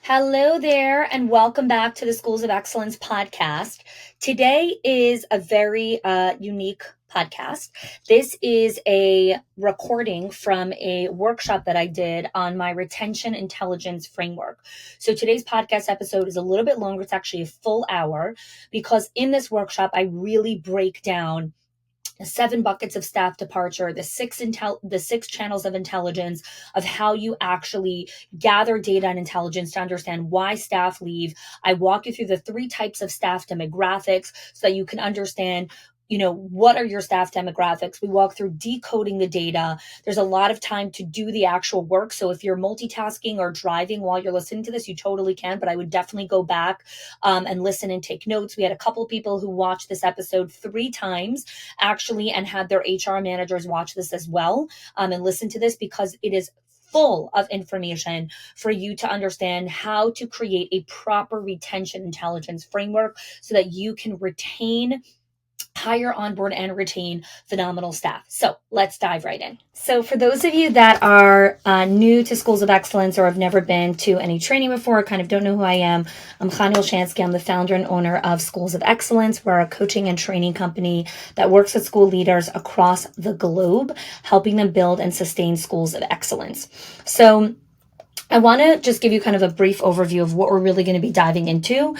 Hello there, and welcome back to the Schools of Excellence podcast. Today is a very unique podcast. This is a recording from a workshop that I did on my retention intelligence framework. So today's podcast episode is a little bit longer. It's actually a full hour because in this workshop, I really break down the 7 buckets of staff departure, the six channels of intelligence, of how you actually gather data and intelligence to understand why staff leave. I walk you through the 3 types of staff demographics so that you can understand, what are your staff demographics. We walk through decoding the data. There's a lot of time to do the actual work. So if you're multitasking or driving while you're listening to this, you totally can, but I would definitely go back and listen and take notes. We had a couple of people who watched this episode 3 times actually and had their HR managers watch this as well and listen to this because it is full of information for you to understand how to create a proper retention intelligence framework so that you can hire, onboard, and retain phenomenal staff. So let's dive right in. So for those of you that are new to Schools of Excellence or have never been to any training before, kind of don't know who I am, I'm Chanie. I'm the founder and owner of Schools of Excellence. We're a coaching and training company that works with school leaders across the globe, helping them build and sustain schools of excellence. So I want to just give you kind of a brief overview of what we're really going to be diving into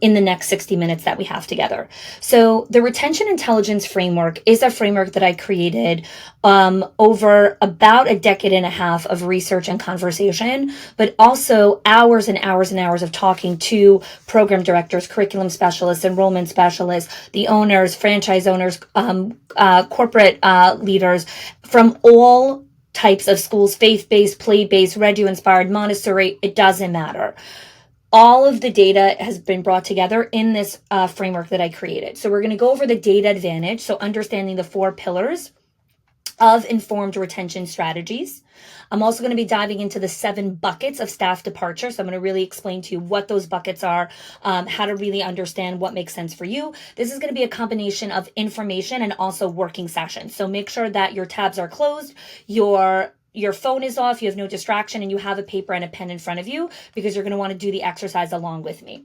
in the next 60 minutes that we have together. So the retention intelligence framework is a framework that I created over about a decade and a half of research and conversation, but also hours and hours and hours of talking to program directors, curriculum specialists, enrollment specialists, the owners, franchise owners, corporate leaders from all types of schools, faith-based, play-based, Reggio-inspired, Montessori, it doesn't matter. All of the data has been brought together in this framework that I created. So we're going to go over the data advantage, so understanding the 4 pillars of informed retention strategies. I'm also going to be diving into the 7 buckets of staff departure. So I'm going to really explain to you what those buckets are, how to really understand what makes sense for you. This is going to be a combination of information and also working sessions. So make sure that your tabs are closed, your phone is off, you have no distraction, and you have a paper and a pen in front of you because you're going to want to do the exercise along with me.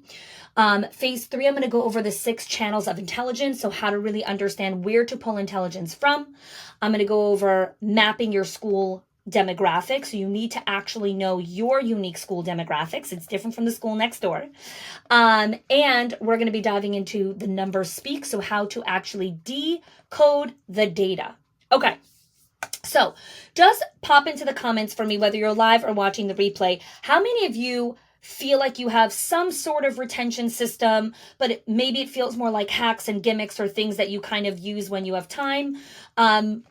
Phase 3, I'm going to go over the 6 channels of intelligence. So how to really understand where to pull intelligence from. I'm going to go over mapping your school demographics. So you need to actually know your unique school demographics. It's different from the school next door. And we're going to be diving into the numbers speak. So how to actually decode the data. Okay. So just pop into the comments for me, whether you're live or watching the replay. How many of you feel like you have some sort of retention system, but maybe it feels more like hacks and gimmicks or things that you kind of use when you have time?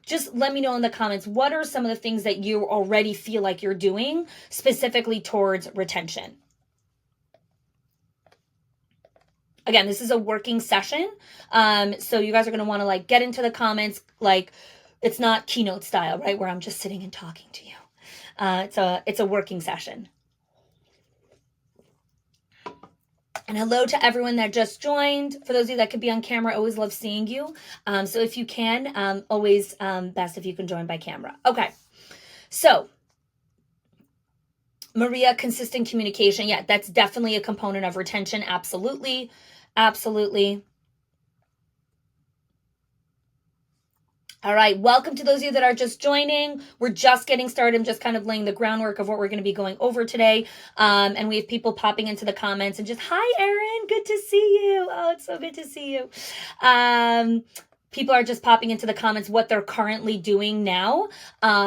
Just let me know in the comments, what are some of the things that you already feel like you're doing specifically towards retention? Again, this is a working session. So you guys are going to want to get into the comments. It's not keynote style, right? Where I'm just sitting and talking to you. It's a working session. And hello to everyone that just joined. For those of you that could be on camera, always love seeing you. So if you can, always best if you can join by camera. Okay. So Maria, consistent communication. Yeah, that's definitely a component of retention. Absolutely. Absolutely. All right, welcome to those of you that are just joining. We're just getting started. I'm just kind of laying the groundwork of what we're going to be going over today. And we have people popping into the comments and just, hi, Erin, good to see you. Oh, it's so good to see you. People are just popping into the comments what they're currently doing now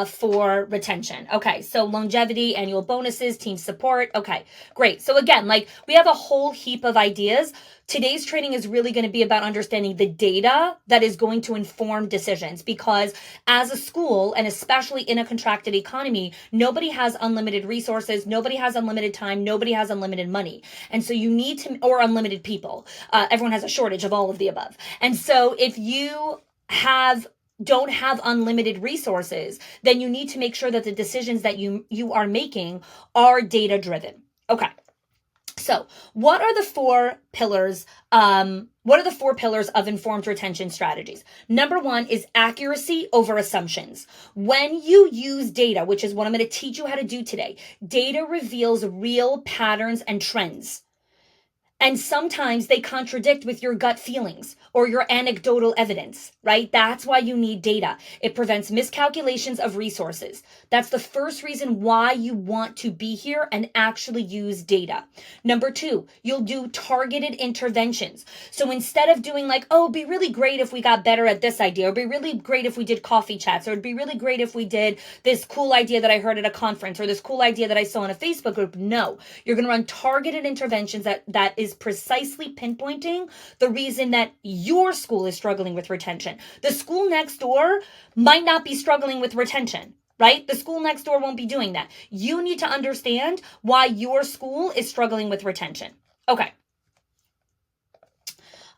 for retention. Okay, so longevity, annual bonuses, team support. Okay, great. So again, we have a whole heap of ideas. Today's training is really going to be about understanding the data that is going to inform decisions, because as a school, and especially in a contracted economy, nobody has unlimited resources, nobody has unlimited time, nobody has unlimited money. And so you need to, or unlimited people. Everyone has a shortage of all of the above. And so if you don't have unlimited resources, then you need to make sure that the decisions that you are making are data driven. Okay. So what are the four pillars? What are the four pillars of informed retention strategies? Number one is accuracy over assumptions. When you use data, which is what I'm going to teach you how to do today, data reveals real patterns and trends. And sometimes they contradict with your gut feelings or your anecdotal evidence, right? That's why you need data. It prevents miscalculations of resources. That's the first reason why you want to be here and actually use data. Number two, you'll do targeted interventions. So instead of doing like, oh, it'd be really great if we got better at this idea, or it'd be really great if we did coffee chats, or it'd be really great if we did this cool idea that I heard at a conference, or this cool idea that I saw in a Facebook group. No, you're going to run targeted interventions that is precisely pinpointing the reason that your school is struggling with retention. The school next door might not be struggling with retention, right? The school next door won't be doing that. You need to understand why your school is struggling with retention. Okay.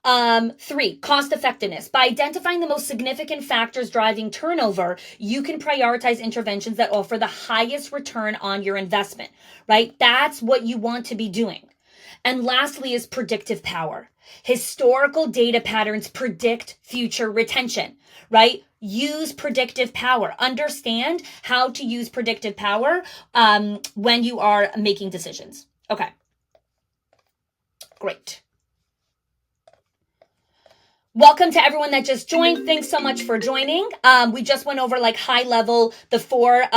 3, cost effectiveness. By identifying the most significant factors driving turnover, you can prioritize interventions that offer the highest return on your investment, right? That's what you want to be doing. And lastly is predictive power. Historical data patterns predict future retention, right? Use predictive power. Understand how to use predictive power when you are making decisions. Okay. Great. Welcome to everyone that just joined. Thanks so much for joining. We just went over like high level, the 4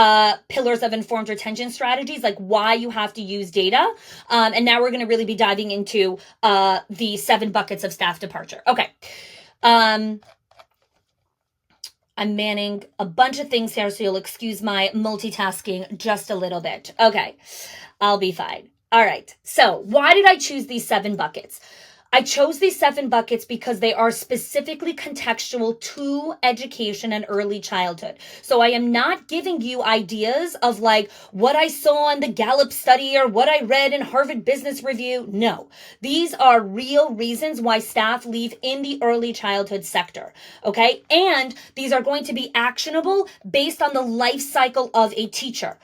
pillars of informed retention strategies, like why you have to use data. And now we're going to really be diving into the 7 buckets of staff departure. Okay. I'm manning a bunch of things here, so you'll excuse my multitasking just a little bit. Okay. I'll be fine. All right. So why did I choose these 7 buckets? I chose these 7 buckets because they are specifically contextual to education and early childhood. So I am not giving you ideas of like what I saw in the Gallup study or what I read in Harvard Business Review. No, these are real reasons why staff leave in the early childhood sector. Okay. And these are going to be actionable based on the life cycle of a teacher.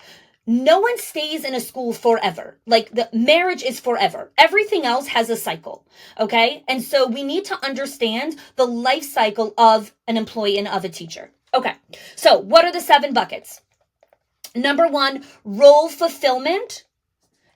No one stays in a school forever. Like the marriage is forever. Everything else has a cycle. Okay. And so we need to understand the life cycle of an employee and of a teacher. Okay. So what are the 7 buckets? Number 1, role fulfillment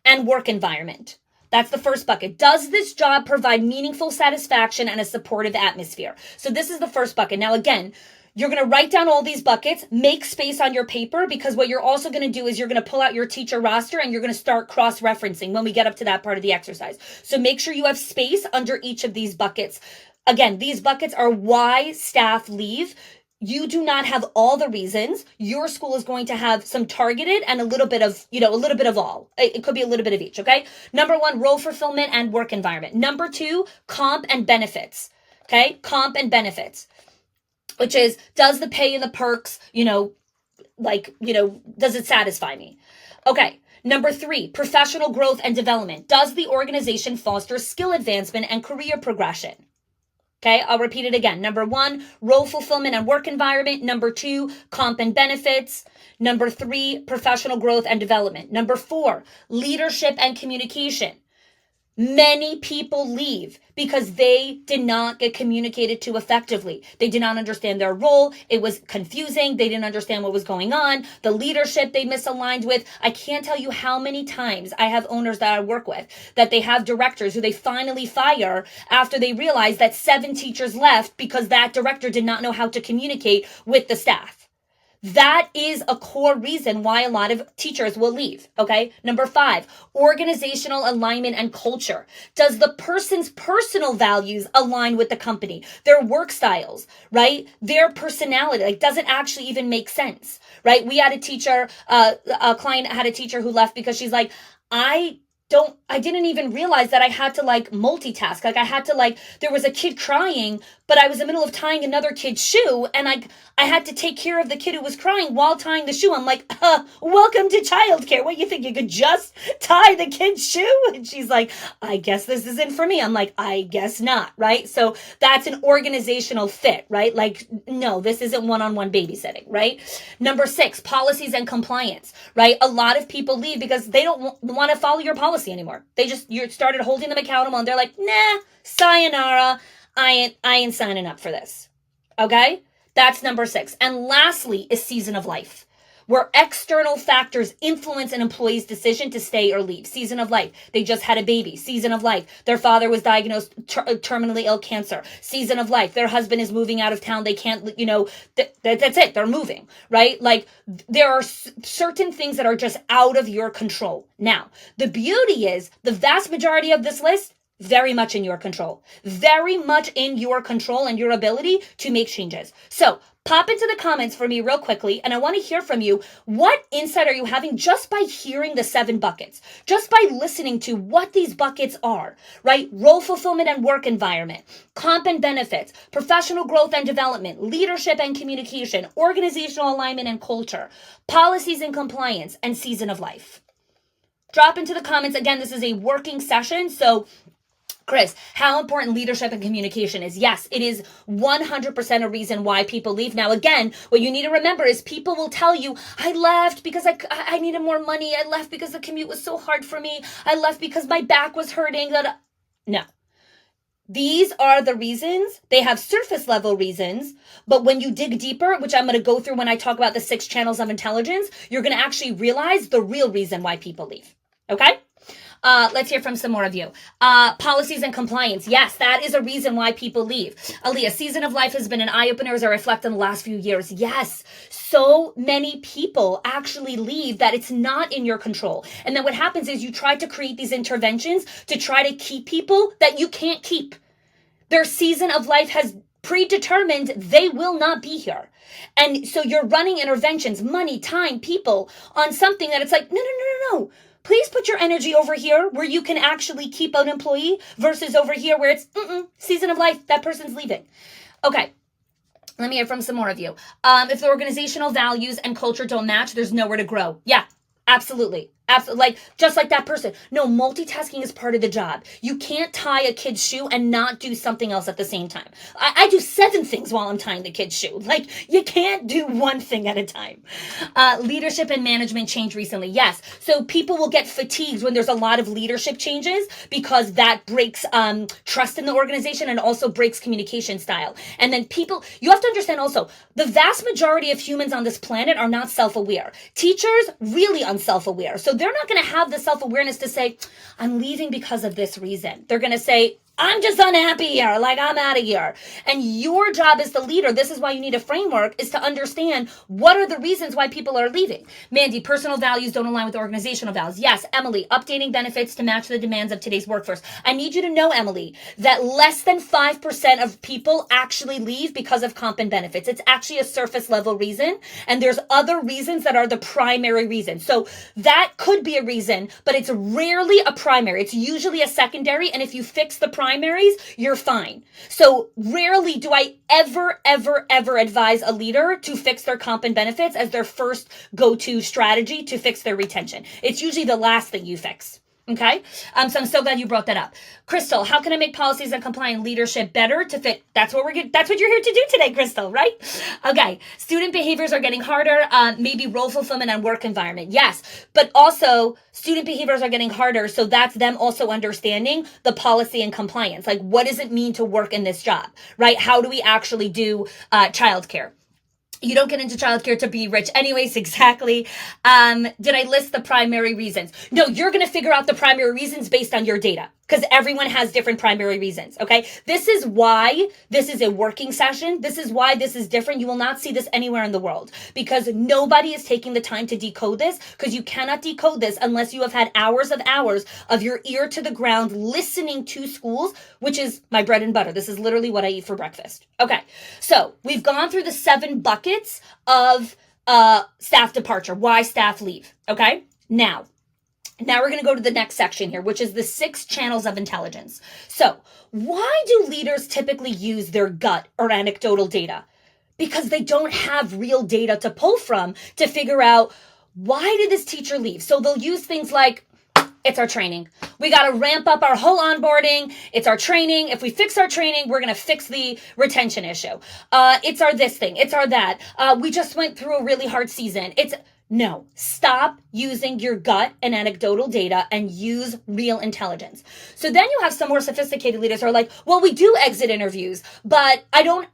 and work environment. That's the first bucket. Does this job provide meaningful satisfaction and a supportive atmosphere? So this is the first bucket. Now, again, you're going to write down all these buckets, make space on your paper, because what you're also going to do is you're going to pull out your teacher roster and you're going to start cross-referencing when we get up to that part of the exercise. So make sure you have space under each of these buckets. Again, these buckets are why staff leave. You do not have all the reasons. Your school is going to have some targeted and a little bit of, a little bit of all. It could be a little bit of each, okay? Number 1, role fulfillment and work environment. Number 2, comp and benefits, okay? Comp and benefits. Which is, does the pay and the perks, does it satisfy me? Okay. Number 3, professional growth and development. Does the organization foster skill advancement and career progression? Okay, I'll repeat it again. Number 1, role fulfillment and work environment. Number 2, comp and benefits. Number 3, professional growth and development. Number 4, leadership and communication. Many people leave because they did not get communicated to effectively. They did not understand their role. It was confusing. They didn't understand what was going on. The leadership they misaligned with. I can't tell you how many times I have owners that I work with that they have directors who they finally fire after they realize that 7 teachers left because that director did not know how to communicate with the staff. That is a core reason why a lot of teachers will leave, okay? Number 5, organizational alignment and culture. Does the person's personal values align with the company? Their work styles, right? Their personality, like, does it actually even make sense, right? We had a teacher, a client had a teacher who left because she's like, I didn't even realize that I had to multitask. There was a kid crying, but I was in the middle of tying another kid's shoe, and I had to take care of the kid who was crying while tying the shoe. I'm like, welcome to childcare. What, you think you could just tie the kid's shoe? And she's like, I guess this isn't for me. I'm like, I guess not, right? So that's an organizational fit, right? Like, no, this isn't one-on-one babysitting, right? Number 6, policies and compliance, right? A lot of people leave because they don't want to follow your policies. policy anymore. You started holding them accountable, and they're like, nah, sayonara, I ain't signing up for this. Okay? That's number 6. And lastly is season of life, where external factors influence an employee's decision to stay or leave. Season of life. They just had a baby. Season of life. Their father was diagnosed terminally ill cancer. Season of life. Their husband is moving out of town. They can't, that's it. They're moving, right? Like, there are certain things that are just out of your control. Now, the beauty is the vast majority of this list, very much in your control. Very much in your control and your ability to make changes. So, pop into the comments for me real quickly, and I want to hear from you. What insight are you having just by hearing the 7 buckets? Just by listening to what these buckets are, right? Role fulfillment and work environment, comp and benefits, professional growth and development, leadership and communication, organizational alignment and culture, policies and compliance, and season of life. Drop into the comments. Again, this is a working session, so Chris, how important leadership and communication is. Yes, it is 100% a reason why people leave. Now, again, what you need to remember is people will tell you, I left because I needed more money. I left because the commute was so hard for me. I left because my back was hurting. No. These are the reasons. They have surface level reasons, but when you dig deeper, which I'm going to go through when I talk about the 6 channels of intelligence, you're going to actually realize the real reason why people leave. Okay? Let's hear from some more of you. Policies and compliance. Yes, that is a reason why people leave. Aaliyah, season of life has been an eye-opener as I reflect on the last few years. Yes, so many people actually leave that it's not in your control. And then what happens is you try to create these interventions to try to keep people that you can't keep. Their season of life has predetermined they will not be here. And so you're running interventions, money, time, people on something that it's like, no. Please put your energy over here where you can actually keep an employee versus over here where it's season of life, that person's leaving. Okay. Let me hear from some more of you. If the organizational values and culture don't match, there's nowhere to grow. Yeah, absolutely. Absolutely. Just like that person. No, multitasking is part of the job. You can't tie a kid's shoe and not do something else at the same time. I do 7 things while I'm tying the kid's shoe. Like, you can't do one thing at a time. Leadership and management change recently. Yes. So people will get fatigued when there's a lot of leadership changes because that breaks trust in the organization and also breaks communication style. And then you have to understand also, the vast majority of humans on this planet are not self-aware. Teachers, really unself-aware. So they're not going to have the self-awareness to say, I'm leaving because of this reason. They're going to say, I'm just unhappy here. Like, I'm out of here. And your job as the leader, this is why you need a framework, is to understand what are the reasons why people are leaving. Mandy, personal values don't align with organizational values. Yes. Emily, updating benefits to match the demands of today's workforce. I need you to know, Emily, that less than 5% of people actually leave because of comp and benefits. It's actually a surface level reason. And there's other reasons that are the primary reason. So that could be a reason, but it's rarely a primary. It's usually a secondary. And if you fix the primaries, you're fine. So rarely do I ever advise a leader to fix their comp and benefits as their first go-to strategy to fix their retention. It's usually the last thing you fix. Okay. So I'm so glad you brought that up. Crystal, how can I make policies and compliant leadership better to fit? That's what you're here to do today, Crystal, right? Okay. Student behaviors are getting harder. Maybe role fulfillment and work environment. Yes. But also student behaviors are getting harder. So that's them also understanding the policy and compliance. Like, what does it mean to work in this job, right? How do we actually do childcare? You don't get into childcare to be rich anyways, exactly. Did I list the primary reasons? No, you're going to figure out the primary reasons based on your data because everyone has different primary reasons, okay? This is why this is a working session. This is why this is different. You will not see this anywhere in the world because nobody is taking the time to decode this because you cannot decode this unless you have had hours of your ear to the ground listening to schools, which is my bread and butter. This is literally what I eat for breakfast. Okay, so we've gone through the 7 buckets of staff departure, why staff leave, okay? Now we're going to go to the next section here, which is the 6 channels of intelligence. So why do leaders typically use their gut or anecdotal data? Because they don't have real data to pull from to figure out why did this teacher leave? So they'll use things like, it's our training. We got to ramp up our whole onboarding. It's our training. If we fix our training, we're going to fix the retention issue. It's our this thing. It's our that. We just went through a really hard season. No, stop using your gut and anecdotal data and use real intelligence. So then you have some more sophisticated leaders who are like, well, we do exit interviews, but I don't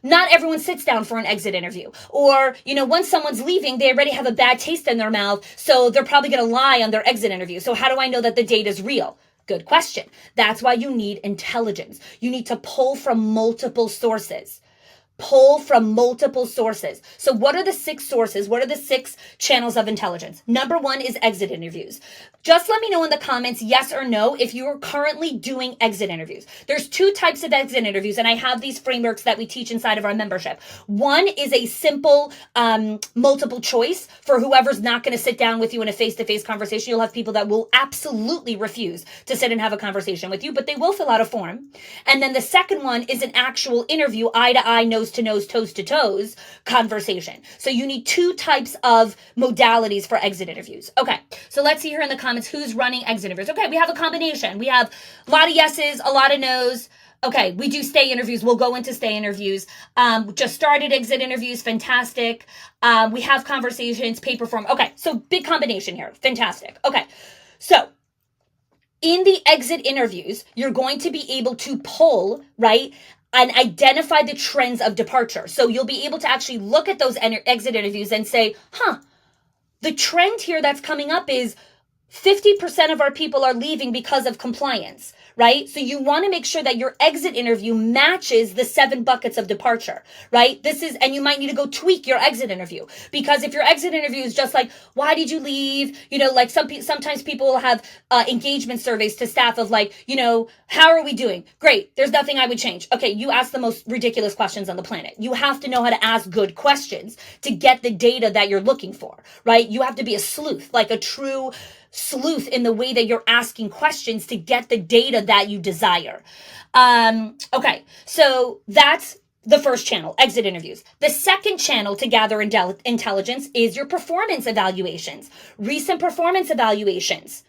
not everyone sits down for an exit interview. Or, once someone's leaving, they already have a bad taste in their mouth, so they're probably going to lie on their exit interview. So how do I know that the data is real? Good question. That's why you need intelligence. You need to pull from multiple sources. Pull from multiple sources. So what are the 6 sources? What are the 6 channels of intelligence? Number 1 is exit interviews. Just let me know in the comments, yes or no, if you are currently doing exit interviews. There's 2 types of exit interviews, and I have these frameworks that we teach inside of our membership. One is a simple multiple choice for whoever's not going to sit down with you in a face-to-face conversation. You'll have people that will absolutely refuse to sit and have a conversation with you, but they will fill out a form. And then the second one is an actual interview, eye to eye, nose to nose, toes to toes conversation. So you need 2 types of modalities for exit interviews. Okay, so let's see here in the comments who's running exit interviews. Okay, we have a combination. We have a lot of yeses, a lot of nos. Okay, we do stay interviews. We'll go into stay interviews. Just started exit interviews. Fantastic. We have conversations, paper form. Okay, so big combination here. Fantastic. Okay, so in the exit interviews, you're going to be able to pull, right, and identify the trends of departure. So you'll be able to actually look at those exit interviews and say, the trend here that's coming up is 50% of our people are leaving because of compliance, right? So you want to make sure that your exit interview matches the 7 buckets of departure, right? And you might need to go tweak your exit interview, because if your exit interview is just like, why did you leave? Sometimes people will have engagement surveys to staff of how are we doing? Great. There's nothing I would change. Okay. You ask the most ridiculous questions on the planet. You have to know how to ask good questions to get the data that you're looking for, right? You have to be a sleuth, like a true sleuth in the way that you're asking questions to get the data that you desire. Okay, so that's the first channel, exit interviews. The second channel to gather intelligence is your performance evaluations, recent performance evaluations.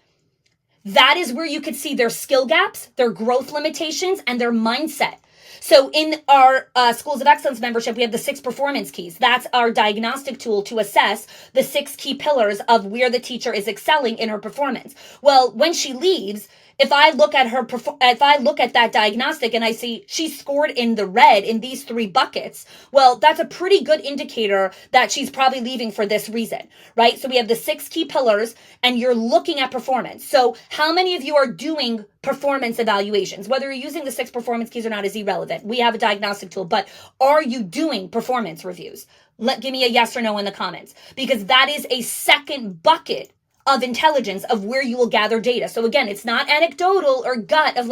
That is where you could see their skill gaps, their growth limitations, and their mindset. So in our Schools of Excellence membership, we have the 6 performance keys. That's our diagnostic tool to assess the 6 key pillars of where the teacher is excelling in her performance. Well, when she leaves, if I look at that diagnostic and I see she scored in the red in these 3 buckets, well, that's a pretty good indicator that she's probably leaving for this reason, right? So we have the 6 key pillars and you're looking at performance. So how many of you are doing performance evaluations? Whether you're using the 6 performance keys or not is irrelevant. We have a diagnostic tool, but are you doing performance reviews? Give me a yes or no in the comments, because that is a second bucket of intelligence of where you will gather data. So again, it's not anecdotal or gut of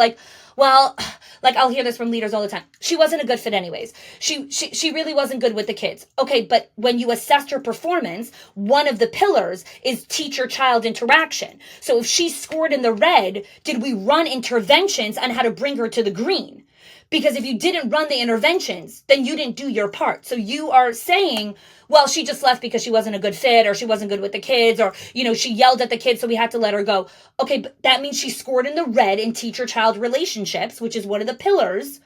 I'll hear this from leaders all the time. She wasn't a good fit anyways. She really wasn't good with the kids. Okay, but when you assessed her performance, one of the pillars is teacher-child interaction. So if she scored in the red, did we run interventions on how to bring her to the green? Because if you didn't run the interventions, then you didn't do your part. So you are saying, well, she just left because she wasn't a good fit, or she wasn't good with the kids, or, she yelled at the kids, so we had to let her go. Okay, but that means she scored in the red in teacher-child relationships, which is one of the pillars.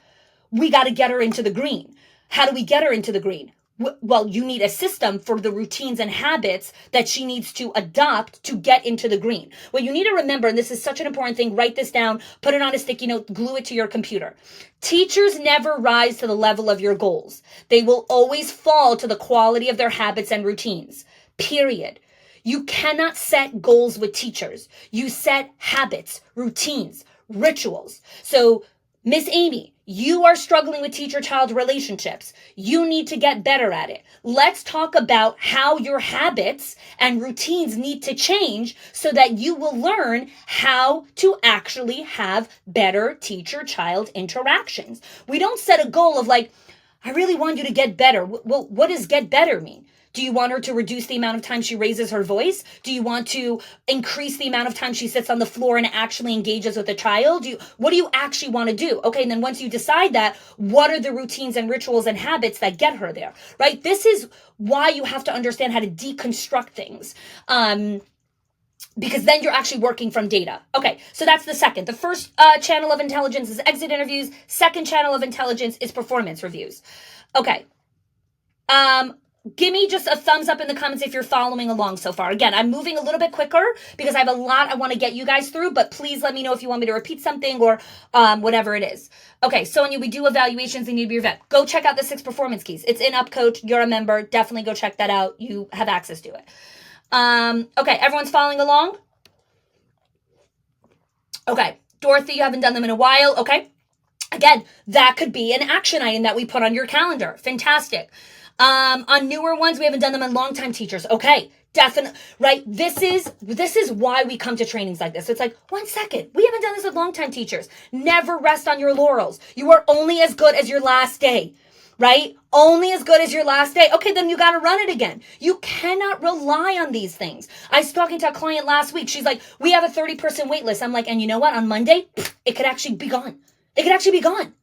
We got to get her into the green. How do we get her into the green? Well, you need a system for the routines and habits that she needs to adopt to get into the green. What you need to remember, and this is such an important thing, write this down, put it on a sticky note, glue it to your computer. Teachers never rise to the level of your goals. They will always fall to the quality of their habits and routines. Period. You cannot set goals with teachers. You set habits, routines, rituals. So, Miss Amy, you are struggling with teacher-child relationships. You need to get better at it. Let's talk about how your habits and routines need to change so that you will learn how to actually have better teacher-child interactions. We don't set a goal of I really want you to get better. Well, what does get better mean? Do you want her to reduce the amount of time she raises her voice? Do you want to increase the amount of time she sits on the floor and actually engages with the child? What do you actually want to do? Okay, and then once you decide that, what are the routines and rituals and habits that get her there, right? This is why you have to understand how to deconstruct things. Because then you're actually working from data. Okay, so that's the second. The first channel of intelligence is exit interviews. Second channel of intelligence is performance reviews. Okay. give me just a thumbs up in the comments if you're following along so far. Again, I'm moving a little bit quicker because I have a lot I want to get you guys through, but please let me know if you want me to repeat something or whatever it is. Okay, Sonia, we do evaluations and you need to be your vet. Go check out the 6 performance keys. It's in UpCoach. You're a member. Definitely go check that out. You have access to it. Okay, everyone's following along? Okay, Dorothy, you haven't done them in a while. Okay, again, that could be an action item that we put on your calendar. Fantastic. On newer ones, we haven't done them on long-time teachers. Okay, definitely, right? This is why we come to trainings like this. It's like, 1 second, we haven't done this with long-time teachers. Never rest on your laurels. You are only as good as your last day, right? Only as good as your last day. Okay, then you got to run it again. You cannot rely on these things. I was talking to a client last week. She's like, we have a 30-person wait list. I'm like, and you know what? On Monday, it could actually be gone. It could actually be gone.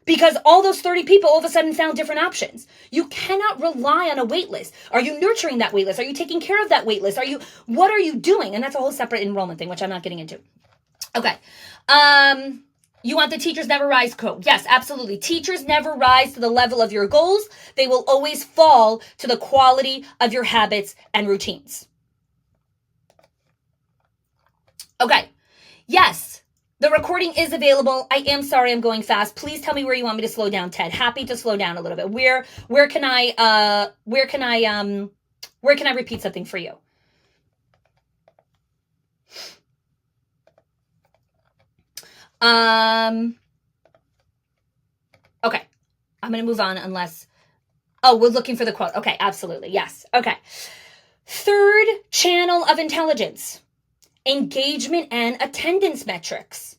Because all those 30 people all of a sudden found different options. You cannot rely on a wait list. Are you nurturing that wait list? Are you taking care of that wait list? What are you doing? And that's a whole separate enrollment thing, which I'm not getting into. Okay. You want the teachers never rise code? Yes, absolutely. Teachers never rise to the level of your goals. They will always fall to the quality of your habits and routines. Okay. Yes. The recording is available. I am sorry I'm going fast. Please tell me where you want me to slow down, Ted. Happy to slow down a little bit. Where can I repeat something for you? Okay. I'm going to move on unless we're looking for the quote. Okay, absolutely. Yes. Okay. Third channel of intelligence. Engagement and attendance metrics.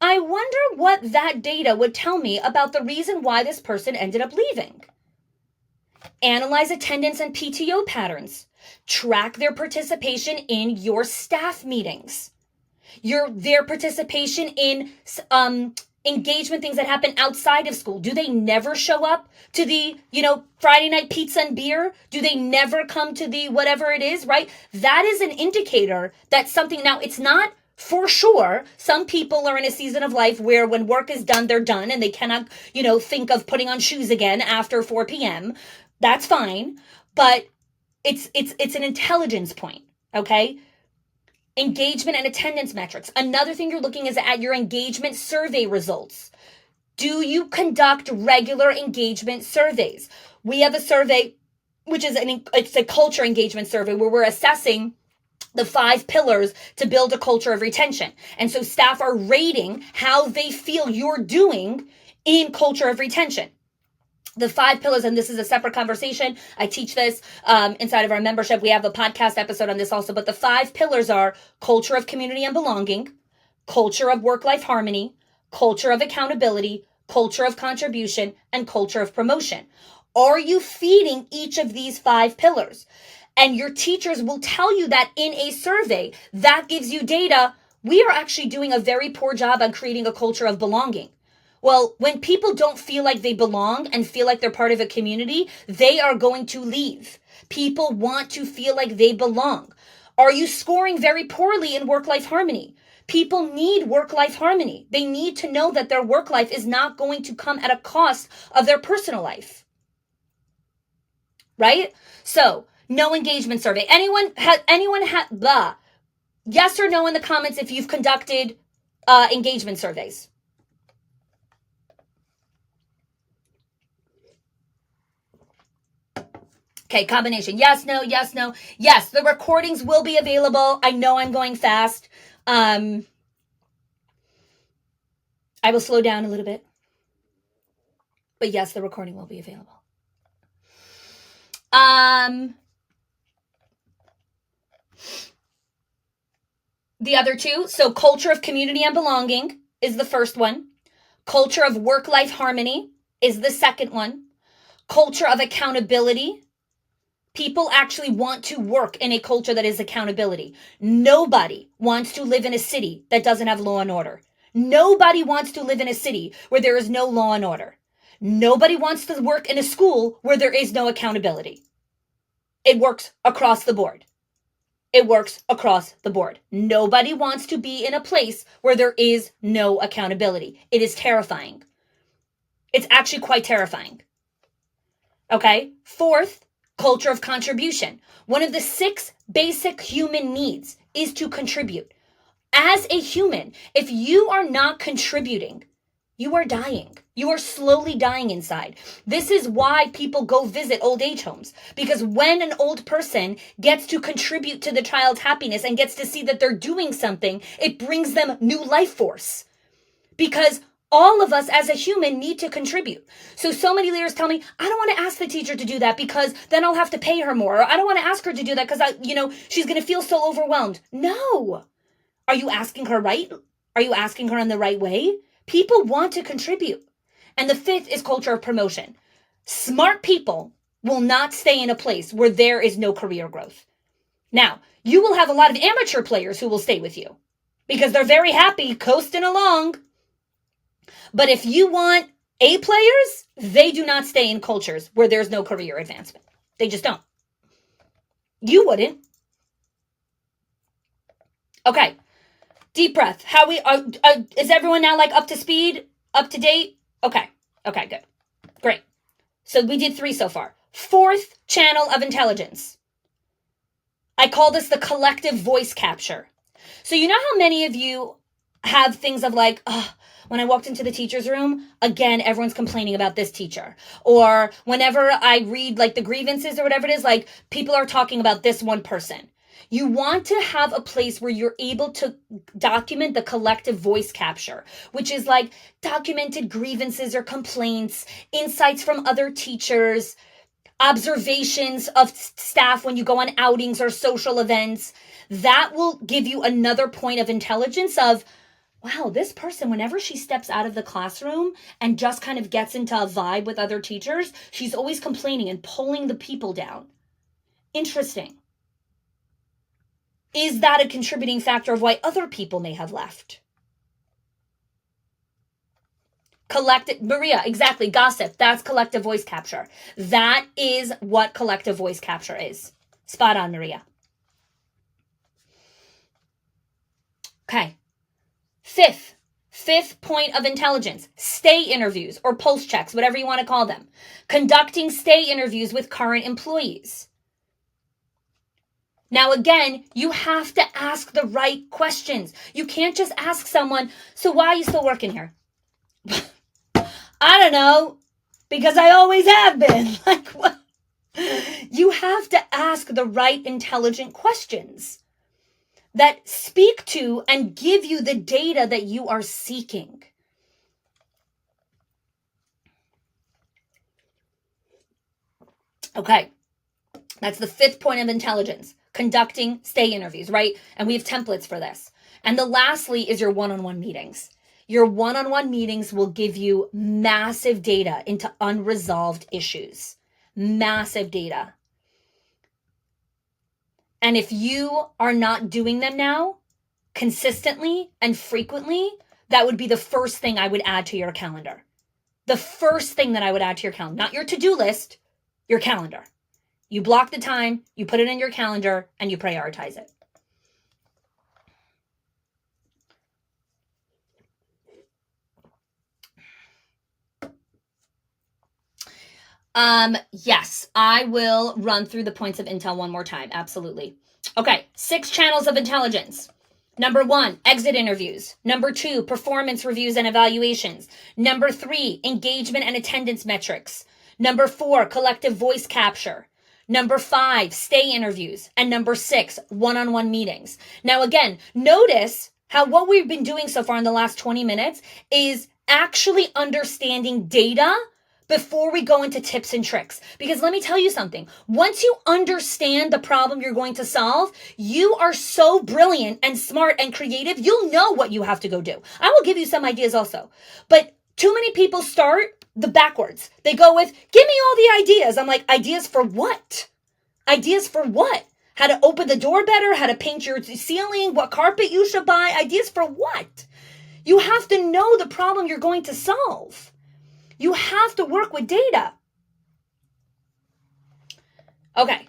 I wonder what that data would tell me about the reason why this person ended up leaving. Analyze attendance and PTO patterns. Track their participation in your staff meetings. Their participation in engagement things that happen outside of school. Do they never show up to the, Friday night pizza and beer? Do they never come to the whatever it is, right? That is an indicator that something, now it's not for sure. Some people are in a season of life where when work is done, they're done and they cannot, think of putting on shoes again after 4 p.m. That's fine. But it's an intelligence point, okay? Engagement and attendance metrics. Another thing you're looking is at your engagement survey results. Do you conduct regular engagement surveys? We have a survey, which is it's a culture engagement survey where we're assessing the 5 pillars to build a culture of retention. And so staff are rating how they feel you're doing in culture of retention. The 5 pillars, and this is a separate conversation. I teach this inside of our membership. We have a podcast episode on this also, but the 5 pillars are culture of community and belonging, culture of work-life harmony, culture of accountability, culture of contribution, and culture of promotion. Are you feeding each of these 5 pillars? And your teachers will tell you that in a survey. That gives you data. We are actually doing a very poor job on creating a culture of belonging. Well, when people don't feel like they belong and feel like they're part of a community, they are going to leave. People want to feel like they belong. Are you scoring very poorly in work-life harmony? People need work-life harmony. They need to know that their work life is not going to come at a cost of their personal life. Right? So, no engagement survey. Yes or no in the comments if you've conducted engagement surveys. Okay, combination. Yes, no, yes, no. Yes, the recordings will be available. I know I'm going fast. I will slow down a little bit. But yes, the recording will be available. The other 2, so culture of community and belonging is the first one. Culture of work-life harmony is the second one. Culture of accountability. People actually want to work in a culture that is accountability. Nobody wants to live in a city that doesn't have law and order. Nobody wants to live in a city where there is no law and order. Nobody wants to work in a school where there is no accountability. It works across the board. It works across the board. Nobody wants to be in a place where there is no accountability. It is terrifying. It's actually quite terrifying. Okay. Fourth, culture of contribution. One of the 6 basic human needs is to contribute. As a human, if you are not contributing, you are dying. You are slowly dying inside. This is why people go visit old age homes. Because when an old person gets to contribute to the child's happiness and gets to see that they're doing something, it brings them new life force. Because all of us as a human need to contribute. So many leaders tell me, I don't want to ask the teacher to do that because then I'll have to pay her more. Or I don't want to ask her to do that because she's going to feel so overwhelmed. No. Are you asking her right? Are you asking her in the right way? People want to contribute. And the 5th is culture of promotion. Smart people will not stay in a place where there is no career growth. Now, you will have a lot of amateur players who will stay with you because they're very happy coasting along. But if you want A players, they do not stay in cultures where there's no career advancement. They just don't. You wouldn't. Okay. Deep breath. How is everyone now like up to speed, up to date? Okay, good. Great. So we did 3 so far. 4th channel of intelligence. I call this the collective voice capture. So you know how many of you have things of like, when I walked into the teacher's room, again, everyone's complaining about this teacher. Or whenever I read like the grievances or whatever it is, like people are talking about this one person. You want to have a place where you're able to document the collective voice capture, which is like documented grievances or complaints, insights from other teachers, observations of staff when you go on outings or social events. That will give you another point of intelligence of, wow, this person, whenever she steps out of the classroom and just kind of gets into a vibe with other teachers, she's always complaining and pulling the people down. Interesting. Is that a contributing factor of why other people may have left? Maria, exactly. Gossip. That's collective voice capture. That is what collective voice capture is. Spot on, Maria. Okay. Fifth point of intelligence, stay interviews or pulse checks, whatever you want to call them. Conducting stay interviews with current employees. Now, again, you have to ask the right questions. You can't just ask someone, so why are you still working here? I don't know, because I always have been. Like, what? You have to ask the right intelligent questions that speak to and give you the data that you are seeking. Okay, that's the 5th point of intelligence. Conducting stay interviews, right? And we have templates for this. And the lastly is your one-on-one meetings. Your one-on-one meetings will give you massive data into unresolved issues. Massive data. And if you are not doing them now consistently and frequently, that would be the first thing I would add to your calendar. The first thing that I would add to your calendar, not your to-do list, your calendar. You block the time, you put it in your calendar, and you prioritize it. Yes, I will run through the points of intel one more time. Absolutely. Okay, 6 channels of intelligence. Number 1, exit interviews. Number 2, performance reviews and evaluations. Number 3, engagement and attendance metrics. Number 4, collective voice capture. Number 5, stay interviews. And number 6, one-on-one meetings. Now, again, notice how what we've been doing so far in the last 20 minutes is actually understanding data before we go into tips and tricks. Because let me tell you something. Once you understand the problem you're going to solve, you are so brilliant and smart and creative, you'll know what you have to go do. I will give you some ideas also. But too many people start the backwards. They go with, give me all the ideas. I'm like, ideas for what? Ideas for what? How to open the door better? How to paint your ceiling? What carpet you should buy? Ideas for what? You have to know the problem you're going to solve. You have to work with data. Okay.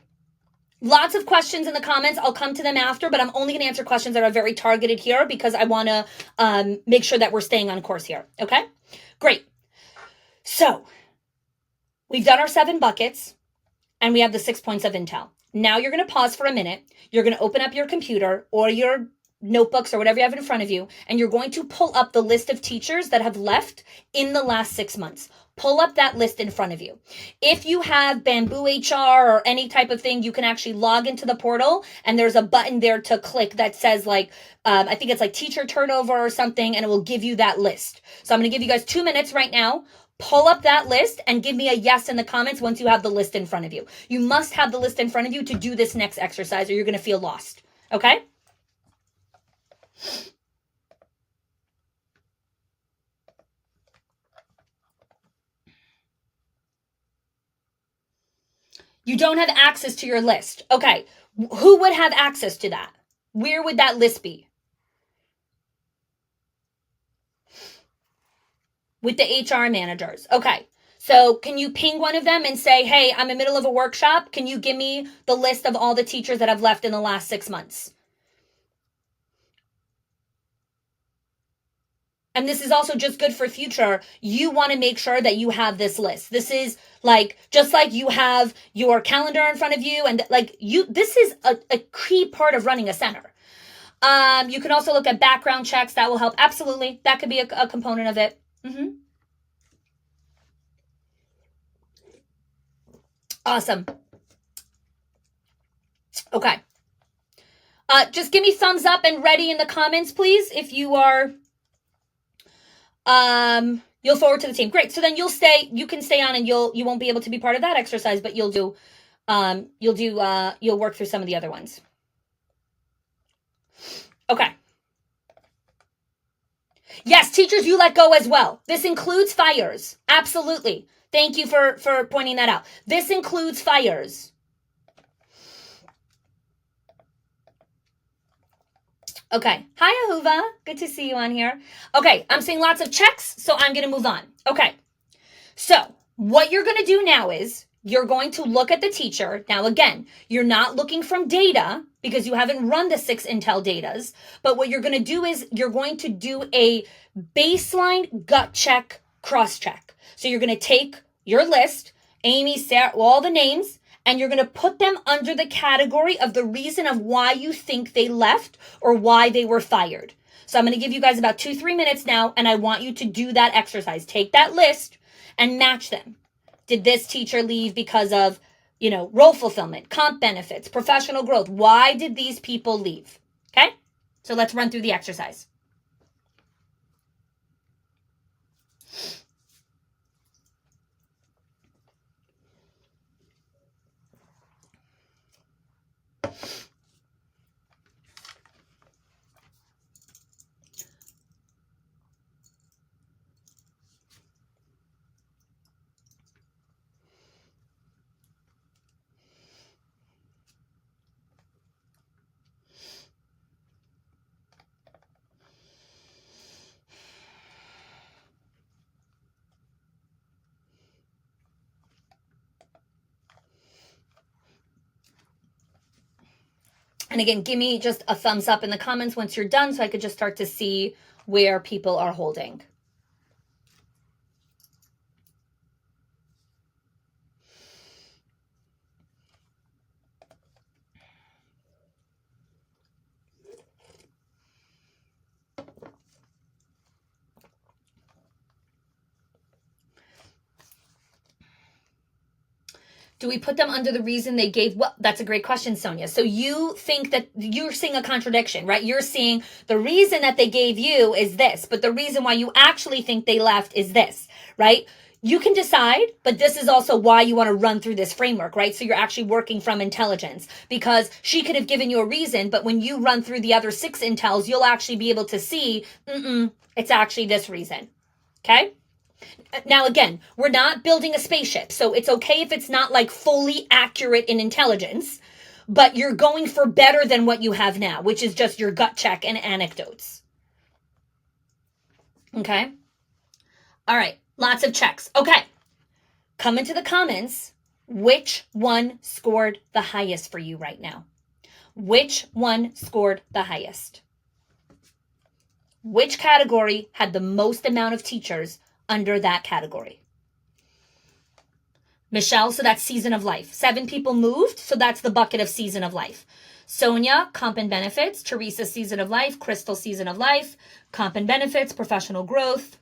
Lots of questions in the comments. I'll come to them after, but I'm only going to answer questions that are very targeted here because I want to make sure that we're staying on course here. Okay? Great. So, we've done our 7 buckets and we have the 6 points of intel. Now you're going to pause for a minute. You're going to open up your computer or your notebooks or whatever you have in front of you, and you're going to pull up the list of teachers that have left in the last 6 months. Pull up that list in front of you. If you have Bamboo HR or any type of thing, you can actually log into the portal, and there's a button there to click that says like, I think it's like teacher turnover or something, and it will give you that list. So I'm going to give you guys 2 minutes right now. Pull up that list and give me a yes in the comments once you have the list in front of you. You must have the list in front of you to do this next exercise or you're going to feel lost. Okay? You don't have access to your list. Okay. Who would have access to that? Where would that list be? With the HR managers. Okay. So can you ping one of them and say, hey, I'm in the middle of a workshop. Can you give me the list of all the teachers that have left in the last 6 months? And this is also just good for future. You want to make sure that you have this list. This is like, just like you have your calendar in front of you and like this is a key part of running a center. You can also look at background checks. That will help. Absolutely. That could be a component of it. Mm-hmm. Awesome. Okay. Just give me thumbs up and ready in the comments, please, if you are you'll forward to the team. Great. So then you can stay on and you won't be able to be part of that exercise, but you'll work through some of the other ones. Okay. Yes, teachers you let go as well. This includes fires. Absolutely. Thank you for pointing that out. This includes fires. Okay. Hi, Ahuva. Good to see you on here. Okay. I'm seeing lots of checks, so I'm going to move on. Okay. So what you're going to do now is you're going to look at the teacher. Now, again, you're not looking from data because you haven't run the 6 Intel datas. But what you're going to do is you're going to do a baseline gut check, cross check. So you're going to take your list, Amy, Sarah, all the names, and you're going to put them under the category of the reason of why you think they left or why they were fired. So I'm going to give you guys about 2-3 minutes now, and I want you to do that exercise. Take that list and match them. Did this teacher leave because of, role fulfillment, comp benefits, professional growth? Why did these people leave? Okay? So let's run through the exercise. And again, give me just a thumbs up in the comments once you're done so I could just start to see where people are holding. Do we put them under the reason they gave? Well, that's a great question, Sonia. So you think that you're seeing a contradiction, right? You're seeing the reason that they gave you is this, but the reason why you actually think they left is this, right? You can decide, but this is also why you want to run through this framework, right? So you're actually working from intelligence because she could have given you a reason, but when you run through the other 6 intels, you'll actually be able to see, it's actually this reason. Okay? Now, again, we're not building a spaceship, so it's okay if it's not like fully accurate in intelligence, but you're going for better than what you have now, which is just your gut check and anecdotes. Okay? All right, lots of checks. Okay, come into the comments. Which one scored the highest for you right now? Which one scored the highest? Which category had the most amount of teachers under that category? Michelle, so that's season of life. 7 people moved, so that's the bucket of season of life. Sonia, comp and benefits. Teresa, season of life. Crystal, season of life. Comp and benefits, professional growth,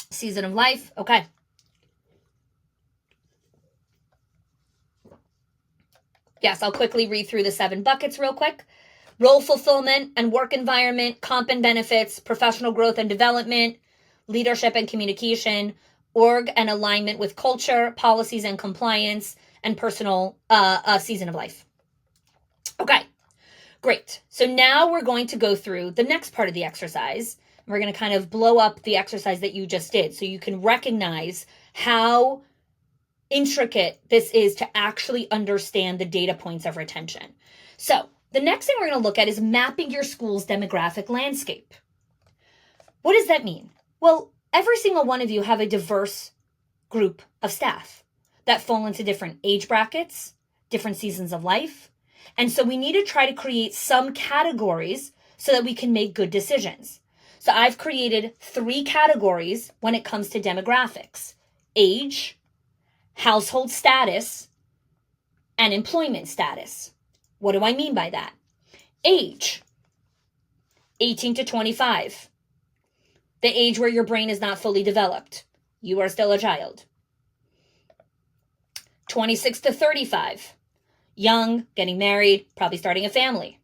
season of life. Okay. Yes, I'll quickly read through the 7 buckets real quick. Role fulfillment and work environment, comp and benefits, professional growth and development, leadership and communication, org and alignment with culture, policies and compliance, and personal season of life. Okay, great. So now we're going to go through the next part of the exercise. We're going to kind of blow up the exercise that you just did so you can recognize how intricate this is to actually understand the data points of retention. So the next thing we're going to look at is mapping your school's demographic landscape. What does that mean? Well, every single one of you have a diverse group of staff that fall into different age brackets, different seasons of life. And so we need to try to create some categories so that we can make good decisions. So I've created 3 categories when it comes to demographics: age, household status, and employment status. What do I mean by that? Age, 18 to 25. The age where your brain is not fully developed. You are still a child. 26 to 35. Young, getting married, probably starting a family.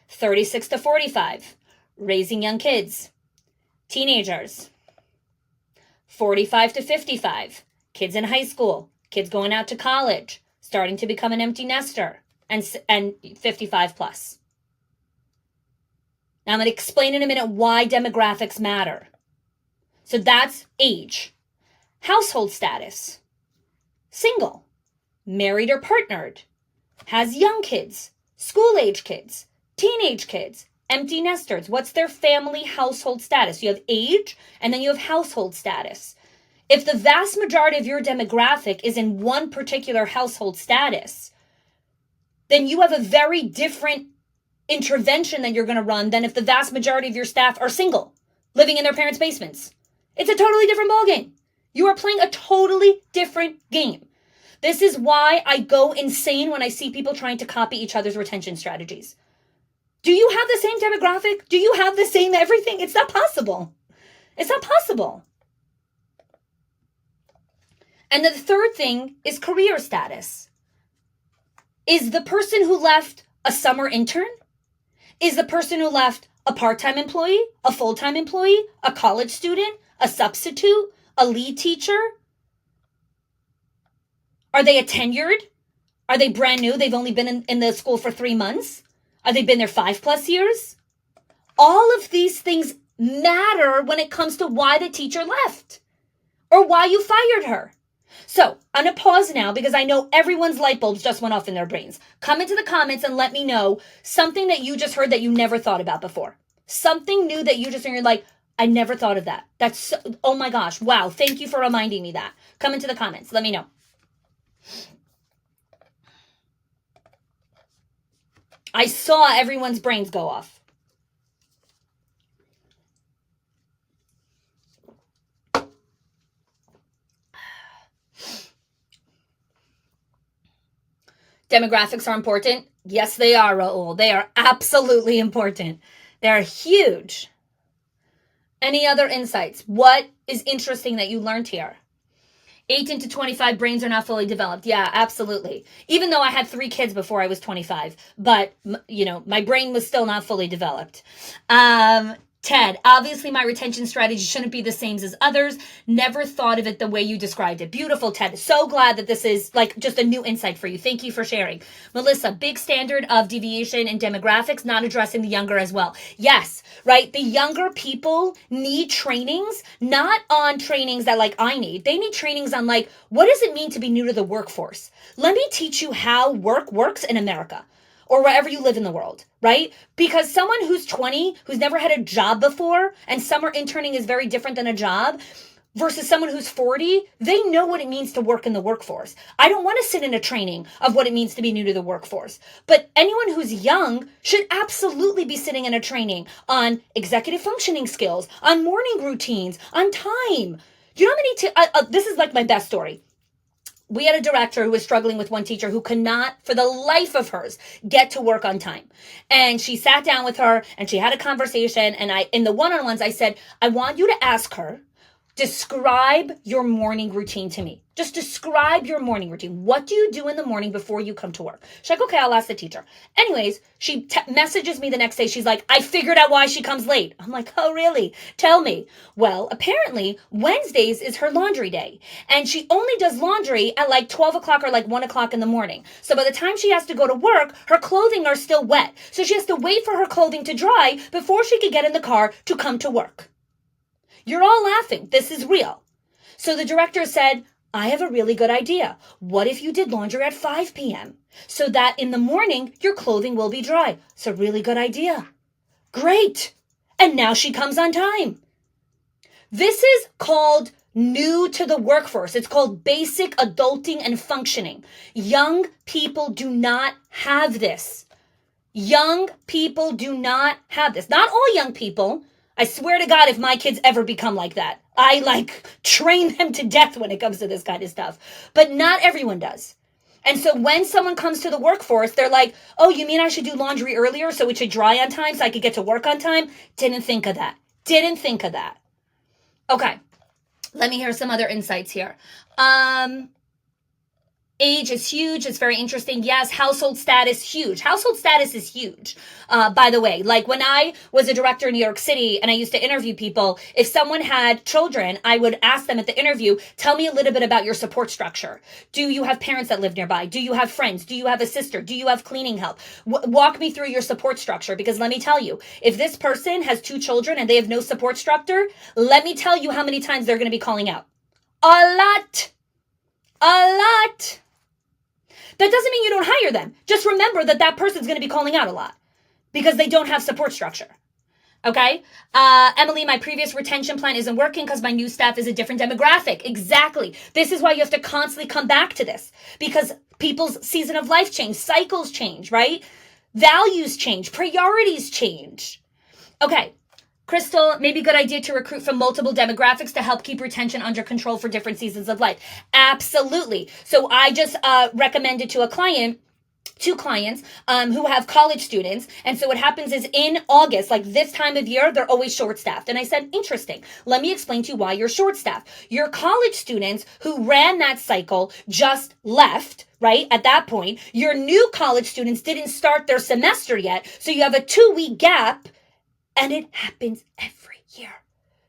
36 to 45. Raising young kids. Teenagers. 45 to 55. Kids in high school. Kids going out to college. Starting to become an empty nester. And 55 plus. Now I'm going to explain in a minute why demographics matter. So that's age. Household status. Single. Married or partnered. Has young kids. School-age kids. Teenage kids. Empty nesters. What's their family household status? You have age and then you have household status. If the vast majority of your demographic is in one particular household status, then you have a very different intervention that you're going to run than if the vast majority of your staff are single, living in their parents' basements. It's a totally different ballgame. You are playing a totally different game. This is why I go insane when I see people trying to copy each other's retention strategies. Do you have the same demographic? Do you have the same everything? It's not possible. It's not possible. And the third thing is career status. Is the person who left a summer intern? Is the person who left a part-time employee, a full-time employee, a college student, a substitute, a lead teacher? Are they a tenured? Are they brand new? They've only been in the school for 3 months? Are they been there 5+ years? All of these things matter when it comes to why the teacher left or why you fired her. So I'm going to pause now because I know everyone's light bulbs just went off in their brains. Come into the comments and let me know something that you just heard that you never thought about before. Something new that you just heard, you're like, I never thought of that. That's so, oh my gosh. Wow. Thank you for reminding me that. Come into the comments. Let me know. I saw everyone's brains go off. Demographics are important. Yes, they are, Raul. They are absolutely important. They're huge. Any other insights? What is interesting that you learned here? 18 to 25 brains are not fully developed. Yeah, absolutely. Even though I had 3 kids before I was 25, but my brain was still not fully developed. Ted, obviously my retention strategy shouldn't be the same as others. Never thought of it the way you described it. Beautiful, Ted. So glad that this is like just a new insight for you. Thank you for sharing. Melissa, big standard of deviation in demographics, not addressing the younger as well. Yes, right? The younger people need trainings, not on trainings that like I need. They need trainings on like, what does it mean to be new to the workforce? Let me teach you how work works in America. Or wherever you live in the world, right? Because someone who's 20, who's never had a job before, and summer interning is very different than a job, versus someone who's 40, they know what it means to work in the workforce. I don't want to sit in a training of what it means to be new to the workforce. But anyone who's young should absolutely be sitting in a training on executive functioning skills, on morning routines, on time. Do you know how many, this is like my best story. we had a director who was struggling with one teacher who could not, for the life of hers, get to work on time. And she sat down with her and she had a conversation. And in the one-on-ones, I said, I want you to ask her, describe your morning routine to me. Just describe your morning routine. What do you do in the morning before you come to work? She's like, okay, I'll ask the teacher. Anyways, she messages me the next day. She's like, I figured out why she comes late. I'm like, oh, really? Tell me. Well, apparently Wednesdays is her laundry day. And she only does laundry at like 12 o'clock or like 1 o'clock in the morning. So by the time she has to go to work, her clothing are still wet. So she has to wait for her clothing to dry before she could get in the car to come to work. You're all laughing. This is real. So the director said, I have a really good idea. What if you did laundry at 5 p.m. so that in the morning, your clothing will be dry? It's a really good idea. Great. And now she comes on time. This is called new to the workforce. It's called basic adulting and functioning. Young people do not have this. Young people do not have this. Not all young people. I swear to God, if my kids ever become like that, I train them to death when it comes to this kind of stuff. But not everyone does. And so when someone comes to the workforce, they're like, oh, you mean I should do laundry earlier so it should dry on time so I could get to work on time? Didn't think of that. Didn't think of that. Okay. Let me hear some other insights here. Age is huge. It's very interesting. Yes, household status, huge. Household status is huge. By the way, like when I was a director in New York City and I used to interview people, if someone had children, I would ask them at the interview, tell me a little bit about your support structure. Do you have parents that live nearby? Do you have friends? Do you have a sister? Do you have cleaning help? Walk me through your support structure, because let me tell you, if this person has 2 children and they have no support structure, let me tell you how many times they're going to be calling out. A lot. A lot. That doesn't mean you don't hire them. Just remember that that person's going to be calling out a lot because they don't have support structure. Okay? Emily, my previous retention plan isn't working because my new staff is a different demographic. Exactly. This is why you have to constantly come back to this, because people's season of life change, cycles change, right? Values change, priorities change. Okay. Crystal, maybe a good idea to recruit from multiple demographics to help keep retention under control for different seasons of life. Absolutely. So I just recommended to a client, 2 clients who have college students. And so what happens is in August, like this time of year, they're always short-staffed. And I said, interesting. Let me explain to you why you're short-staffed. Your college students who ran that cycle just left, right? At that point, your new college students didn't start their semester yet. So you have a 2-week gap. And it happens every year.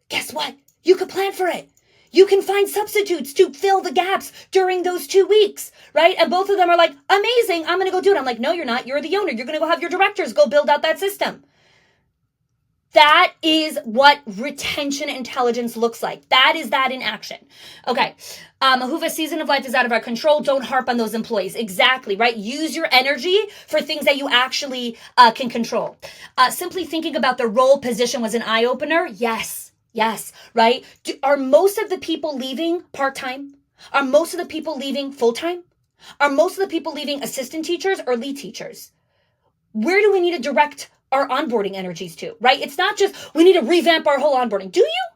Guess what? You could plan for it. You can find substitutes to fill the gaps during those 2 weeks, right? And both of them are like, amazing, I'm going to go do it. I'm like, no, you're not. You're the owner. You're going to go have your directors go build out that system. That is what retention intelligence looks like. That is that in action. Okay. Ahuva's season of life is out of our control. Don't harp on those employees. Exactly, right? Use your energy for things that you actually can control. Simply thinking about the role position was an eye-opener. Yes, right? Are most of the people leaving part-time? Are most of the people leaving full-time? Are most of the people leaving assistant teachers or lead teachers? Where do we need to direct our onboarding energies to, right? It's not just, we need to revamp our whole onboarding. Do you?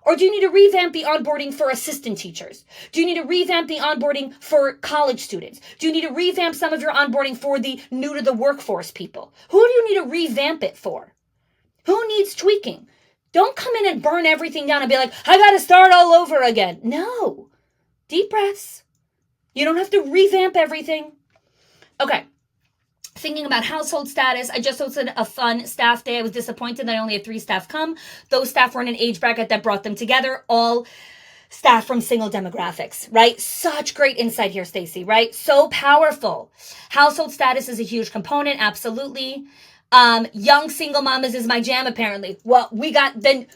Or do you need to revamp the onboarding for assistant teachers? Do you need to revamp the onboarding for college students? Do you need to revamp some of your onboarding for the new to the workforce people? Who do you need to revamp it for? Who needs tweaking? Don't come in and burn everything down and be like, I got to start all over again. No. Deep breaths. You don't have to revamp everything. Okay. Thinking about household status, I just hosted a fun staff day. I was disappointed that I only had 3 staff come. Those staff were in an age bracket that brought them together, all staff from single demographics, right? Such great insight here, Stacy, right? So powerful. Household status is a huge component, absolutely. Young single mamas is my jam, apparently. Well, then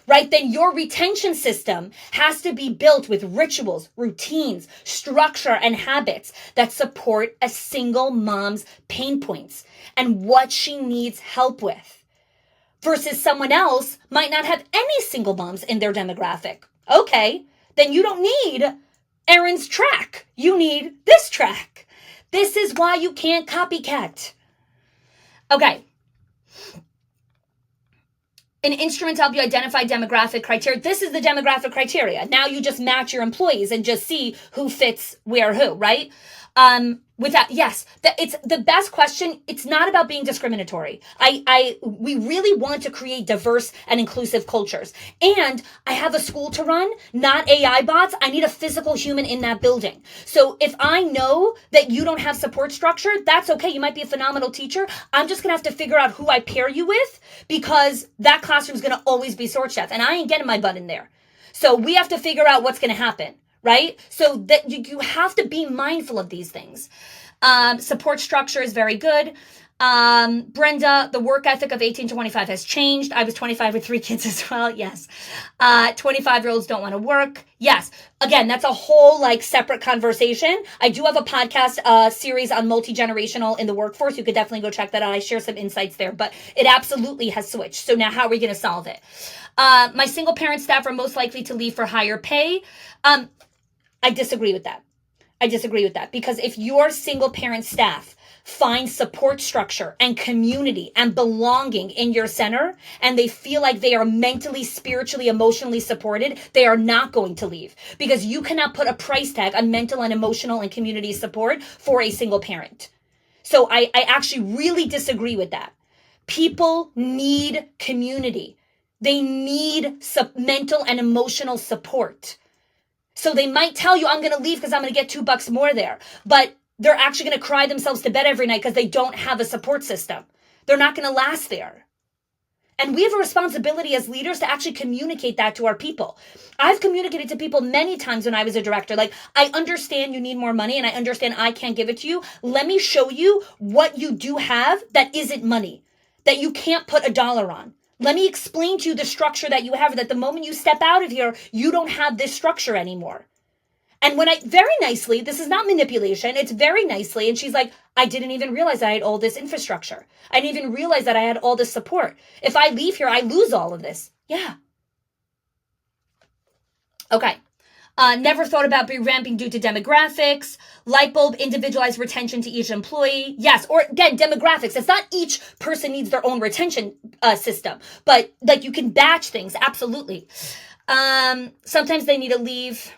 your retention system has to be built with rituals, routines, structure, and habits that support a single mom's pain points and what she needs help with. Versus someone else might not have any single moms in their demographic. Okay, then you don't need Erin's track. You need this track. This is why you can't copycat. Okay. an instrument to help you identify demographic criteria. This is the demographic criteria. Now you just match your employees and just see who fits where who, right? With that, yes, it's the best question. It's not about being discriminatory. We really want to create diverse and inclusive cultures. And I have a school to run, not AI bots. I need a physical human in that building. So if I know that you don't have support structure, that's okay. You might be a phenomenal teacher. I'm just going to have to figure out who I pair you with, because that classroom is going to always be short staffed and I ain't getting my butt in there. So we have to figure out what's going to happen. Right? So that you have to be mindful of these things. Support structure is very good. Brenda, the work ethic of 18 to 25 has changed. I was 25 with 3 kids as well. Yes. 25-year-olds don't want to work. Yes. Again, that's a whole separate conversation. I do have a podcast series on multi-generational in the workforce. You could definitely go check that out. I share some insights there, but it absolutely has switched. So now how are we going to solve it? My single parent staff are most likely to leave for higher pay. I disagree with that because if your single parent staff finds support structure and community and belonging in your center and they feel like they are mentally, spiritually, emotionally supported, they are not going to leave, because you cannot put a price tag on mental and emotional and community support for a single parent. So I actually really disagree with that. People need community. They need mental and emotional support. So they might tell you, I'm going to leave because I'm going to get $2 more there. But they're actually going to cry themselves to bed every night because they don't have a support system. They're not going to last there. And we have a responsibility as leaders to actually communicate that to our people. I've communicated to people many times when I was a director, I understand you need more money and I understand I can't give it to you. Let me show you what you do have that isn't money, that you can't put a dollar on. Let me explain to you the structure that you have, that the moment you step out of here, you don't have this structure anymore. And when very nicely, this is not manipulation, it's very nicely. And she's like, I didn't even realize I had all this infrastructure. I didn't even realize that I had all this support. If I leave here, I lose all of this. Yeah. Okay. Never thought about ramping due to demographics. Light bulb, individualized retention to each employee. Yes, or again, demographics. It's not each person needs their own retention system, but you can batch things. Absolutely. Sometimes they need to leave.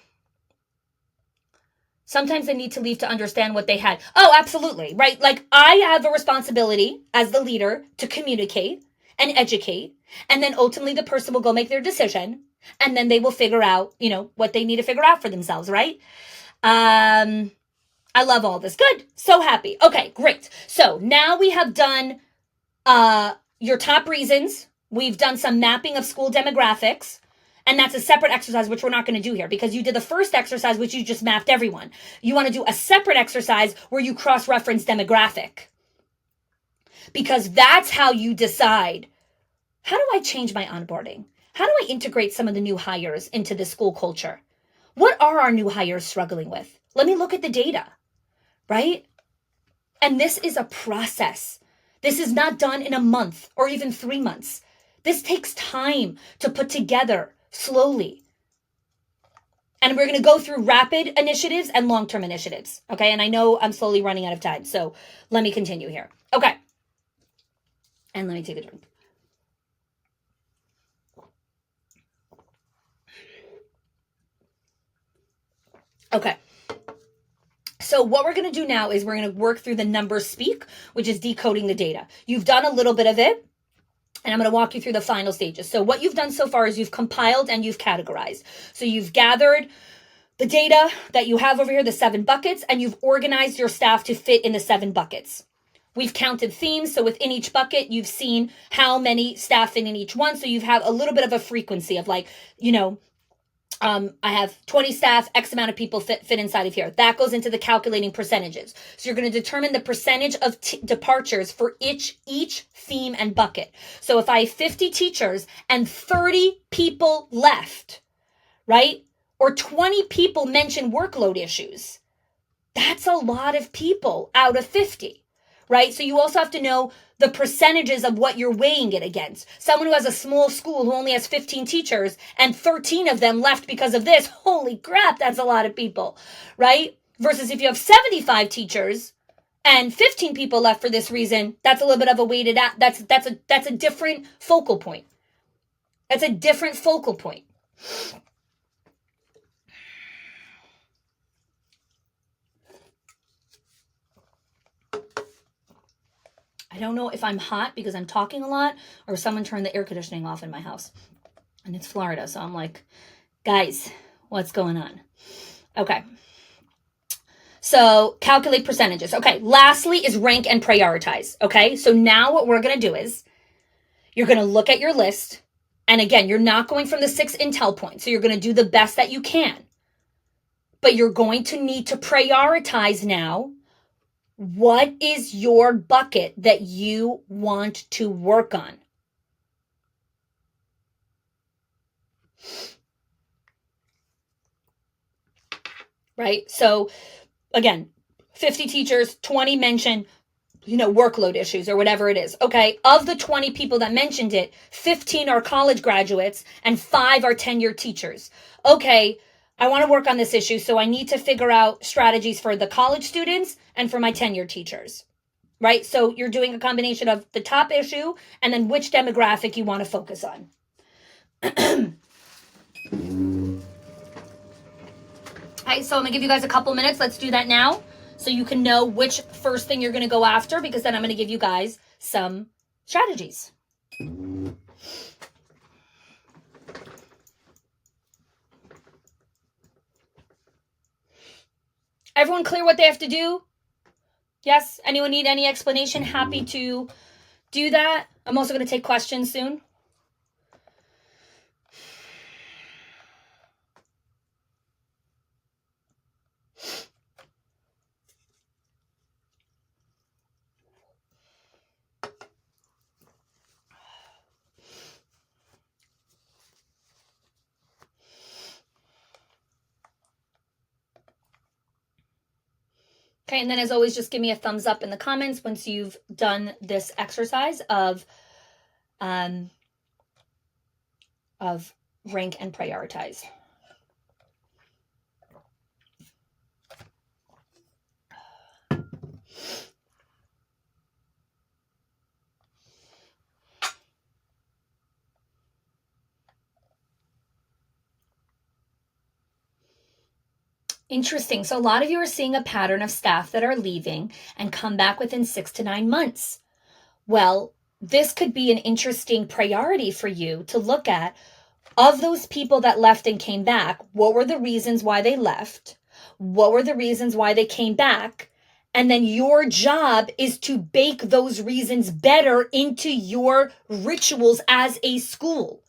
Sometimes they need to leave to understand what they had. Oh, absolutely. Right. I have a responsibility as the leader to communicate and educate. And then ultimately the person will go make their decision. And then they will figure out, what they need to figure out for themselves, right? I love all this. Good. So happy. Okay, great. So now we have done your top reasons. We've done some mapping of school demographics. And that's a separate exercise, which we're not going to do here, because you did the first exercise, which you just mapped everyone. You want to do a separate exercise where you cross-reference demographic, because that's how you decide, how do I change my onboarding? How do I integrate some of the new hires into the school culture? What are our new hires struggling with? Let me look at the data, right? And this is a process. This is not done in a month or even 3 months. This takes time to put together slowly. And we're going to go through rapid initiatives and long-term initiatives, okay? And I know I'm slowly running out of time, so let me continue here. Okay. And let me take a drink. Okay. So what we're going to do now is we're going to work through the numbers speak, which is decoding the data. You've done a little bit of it, and I'm going to walk you through the final stages. So what you've done so far is you've compiled and you've categorized. So you've gathered the data that you have over here, the 7 buckets, and you've organized your staff to fit in the 7 buckets. We've counted themes. So within each bucket, you've seen how many staff fit in each one. So you have a little bit of a frequency of I have 20 staff, X amount of people fit inside of here. That goes into the calculating percentages. So you're going to determine the percentage of departures for each theme and bucket. So if I have 50 teachers and 30 people left, right? Or 20 people mention workload issues, that's a lot of people out of 50, right? So you also have to know the percentages of what you're weighing it against. Someone who has a small school who only has 15 teachers and 13 of them left because of this, holy crap, that's a lot of people, right? Versus if you have 75 teachers and 15 people left for this reason, that's a little bit of a weighted out, that's a different focal point. That's a different focal point. I don't know if I'm hot because I'm talking a lot or someone turned the air conditioning off in my house. And it's Florida, so I'm like, guys, what's going on? Okay. So calculate percentages. Okay. Lastly is rank and prioritize. Okay. So now what we're going to do is you're going to look at your list. And again, you're not going from the 6 intel points. So you're going to do the best that you can. But you're going to need to prioritize now. What is your bucket that you want to work on? Right? So again, 50 teachers, 20 mention, workload issues or whatever it is. Okay. Of the 20 people that mentioned it, 15 are college graduates and 5 are tenured teachers. Okay. I want to work on this issue. So I need to figure out strategies for the college students and for my tenured teachers. Right. So you're doing a combination of the top issue and then which demographic you want to focus on. All right, so I'm gonna give you guys a couple minutes. Let's do that now so you can know which first thing you're gonna go after, because then I'm gonna give you guys some strategies. Everyone clear what they have to do? Yes? Anyone need any explanation? Happy to do that. I'm also gonna take questions soon. Okay, and then as always, just give me a thumbs up in the comments once you've done this exercise of rank and prioritize. Interesting. So a lot of you are seeing a pattern of staff that are leaving and come back within 6 to 9 months. Well, this could be an interesting priority for you to look at. Of those people that left and came back, what were the reasons why they left? What were the reasons why they came back? And then your job is to bake those reasons better into your rituals as a school,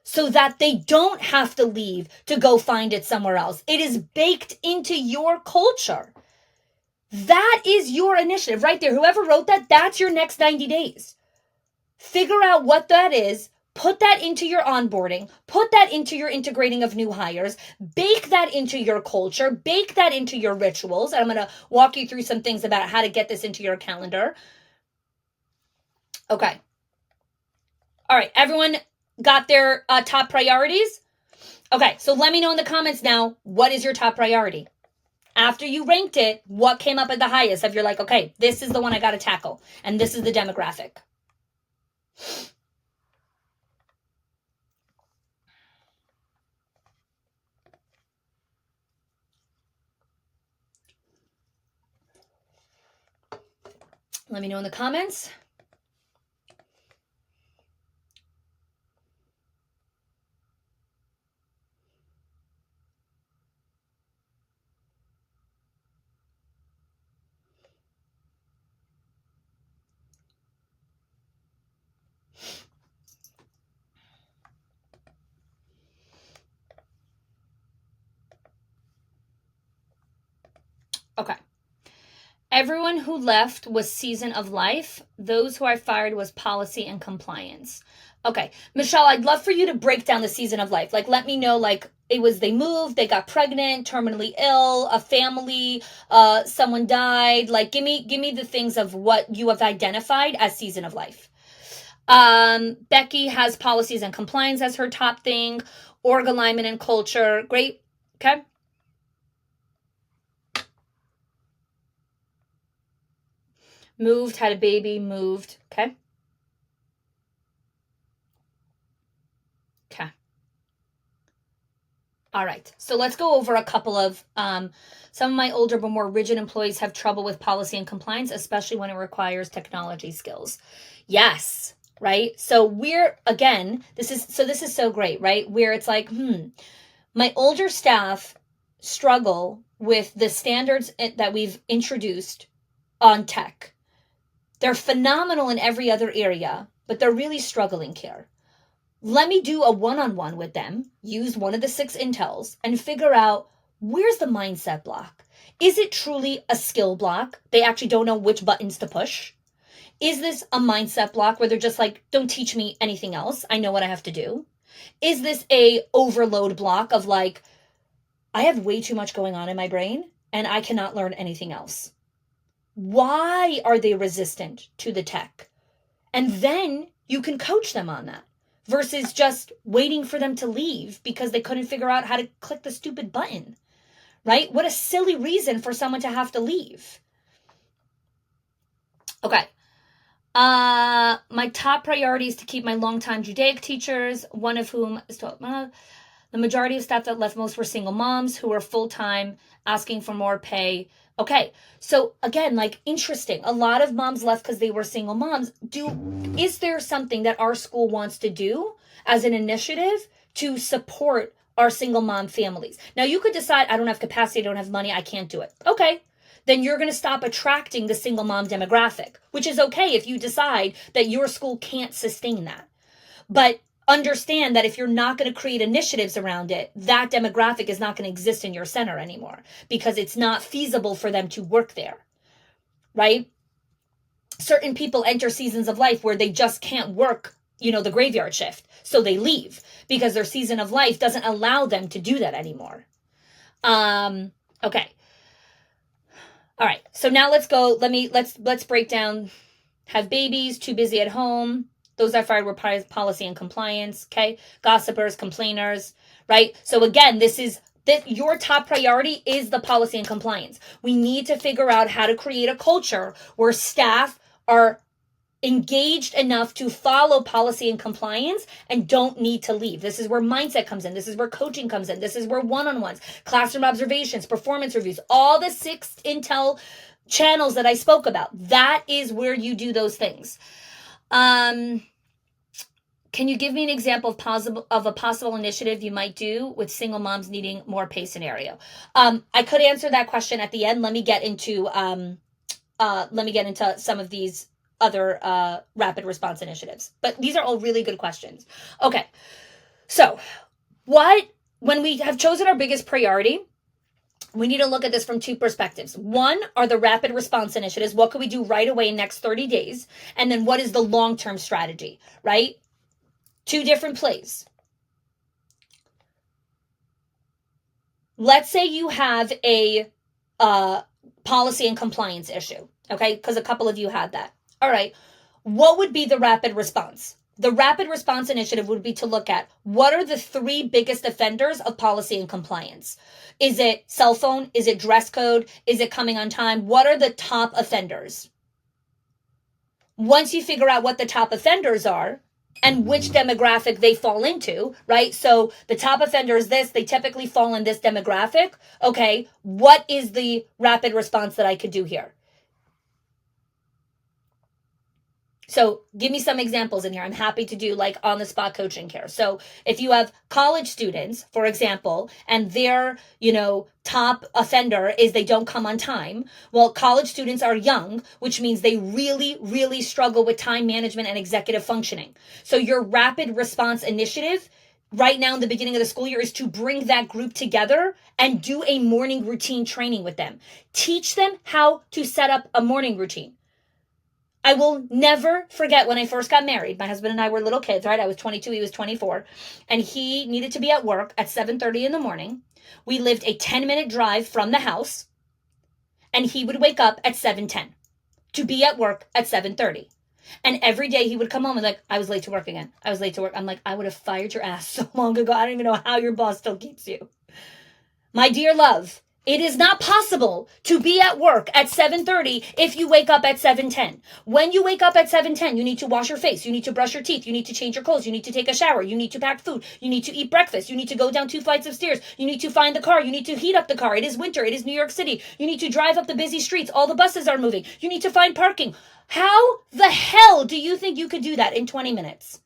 so that they don't have to leave to go find it somewhere else. It is baked into your culture. That is your initiative right there. Whoever wrote that, that's your next 90 days. Figure out what that is. Put that into your onboarding. Put that into your integrating of new hires. Bake that into your culture. Bake that into your rituals. And I'm going to walk you through some things about how to get this into your calendar. Okay. All right. Everyone got their top priorities? Okay, so let me know in the comments now, what is your top priority? After you ranked it, what came up at the highest? If you're like, okay, this is the one I got to tackle, and this is the demographic. Let me know in the comments. Okay. Everyone who left was season of life. Those who I fired was policy and compliance. Okay. Michelle, I'd love for you to break down the season of life. Like, let me know, like, it was they moved, they got pregnant, terminally ill, a family, someone died. Like, give me the things of what you have identified as season of life. Becky has policies and compliance as her top thing. Org alignment and culture. Great. Okay. Moved, had a baby, moved. Okay. All right. So let's go over a couple of some of my older but more rigid employees have trouble with policy and compliance, especially when it requires technology skills. Yes, right? So we're again, this is so great, right? Where it's like, my older staff struggle with the standards that we've introduced on tech. They're phenomenal in every other area, but they're really struggling here. Let me do a one-on-one with them, use one of the 6 intels, and figure out where's the mindset block. Is it truly a skill block? They actually don't know which buttons to push. Is this a mindset block where they're just like, don't teach me anything else, I know what I have to do? Is this a overload block of like, I have way too much going on in my brain and I cannot learn anything else? Why are they resistant to the tech? And then you can coach them on that versus just waiting for them to leave because they couldn't figure out how to click the stupid button, right? What a silly reason for someone to have to leave. Okay. My top priority is to keep my longtime Judaic teachers, one of whom is the majority of staff that left, most were single moms who were full-time, asking for more pay. Okay, so again, like, interesting. A lot of moms left because they were single moms. Is there something that our school wants to do as an initiative to support our single mom families? Now, you could decide, I don't have capacity, I don't have money, I can't do it. Okay, then you're going to stop attracting the single mom demographic, which is okay if you decide that your school can't sustain that. But understand that if you're not going to create initiatives around it, that demographic is not going to exist in your center anymore because it's not feasible for them to work there, right? Certain people enter seasons of life where they just can't work, the graveyard shift. So they leave because their season of life doesn't allow them to do that anymore. Okay. All right. So now let's go. Let's break down. Have babies, too busy at home. Those I fired were policy and compliance, okay? Gossipers, complainers, right? So again, your top priority is the policy and compliance. We need to figure out how to create a culture where staff are engaged enough to follow policy and compliance and don't need to leave. This is where mindset comes in. This is where coaching comes in. This is where one-on-ones, classroom observations, performance reviews, all the 6 intel channels that I spoke about. That is where you do those things. Can you give me an example of a possible initiative you might do with single moms needing more pay scenario? I could answer that question at the end. Let me get into some of these other rapid response initiatives. But these are all really good questions. Okay, so when we have chosen our biggest priority, we need to look at this from 2 perspectives. One are the rapid response initiatives. What can we do right away in next 30 days? And then what is the long-term strategy, right? 2 different plays. Let's say you have a policy and compliance issue, okay? Because a couple of you had that. All right. What would be the rapid response? The rapid response initiative would be to look at what are the 3 biggest offenders of policy and compliance. Is it cell phone? Is it dress code? Is it coming on time? What are the top offenders? Once you figure out what the top offenders are and which demographic they fall into, right? So the top offender is this, they typically fall in this demographic. Okay, what is the rapid response that I could do here? So give me some examples in here. I'm happy to do like on the spot coaching here. So if you have college students, for example, and their, top offender is they don't come on time. Well, college students are young, which means they really, really struggle with time management and executive functioning. So your rapid response initiative right now in the beginning of the school year is to bring that group together and do a morning routine training with them. Teach them how to set up a morning routine. I will never forget when I first got married. My husband and I were little kids, right? I was 22, he was 24. And he needed to be at work at 7:30 in the morning. We lived a 10-minute drive from the house. And he would wake up at 7:10 to be at work at 7:30. And every day he would come home and like, I was late to work again. I was late to work. I'm like, I would have fired your ass so long ago. I don't even know how your boss still keeps you. My dear love, It is not possible to be at work at 7:30 if you wake up at 7:10. When you wake up at 7:10, you need to wash your face, you need to brush your teeth, you need to change your clothes, you need to take a shower, you need to pack food, you need to eat breakfast, you need to go down 2 flights of stairs, you need to find the car, you need to heat up the car. It is winter, it is New York City. You need to drive up the busy streets, all the buses are moving. You need to find parking. How the hell do you think you could do that in 20 minutes?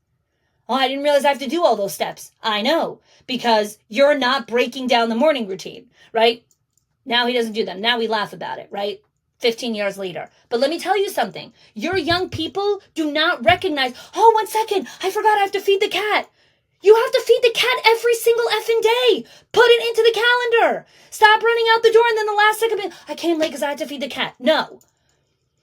Oh, I didn't realize I have to do all those steps. I know, because you're not breaking down the morning routine, right? Now he doesn't do them. Now we laugh about it, right? 15 years later. But let me tell you something. Your young people do not recognize, oh, 1 second, I forgot I have to feed the cat. You have to feed the cat every single effing day. Put it into the calendar. Stop running out the door and then the last second, I came late because I had to feed the cat. No.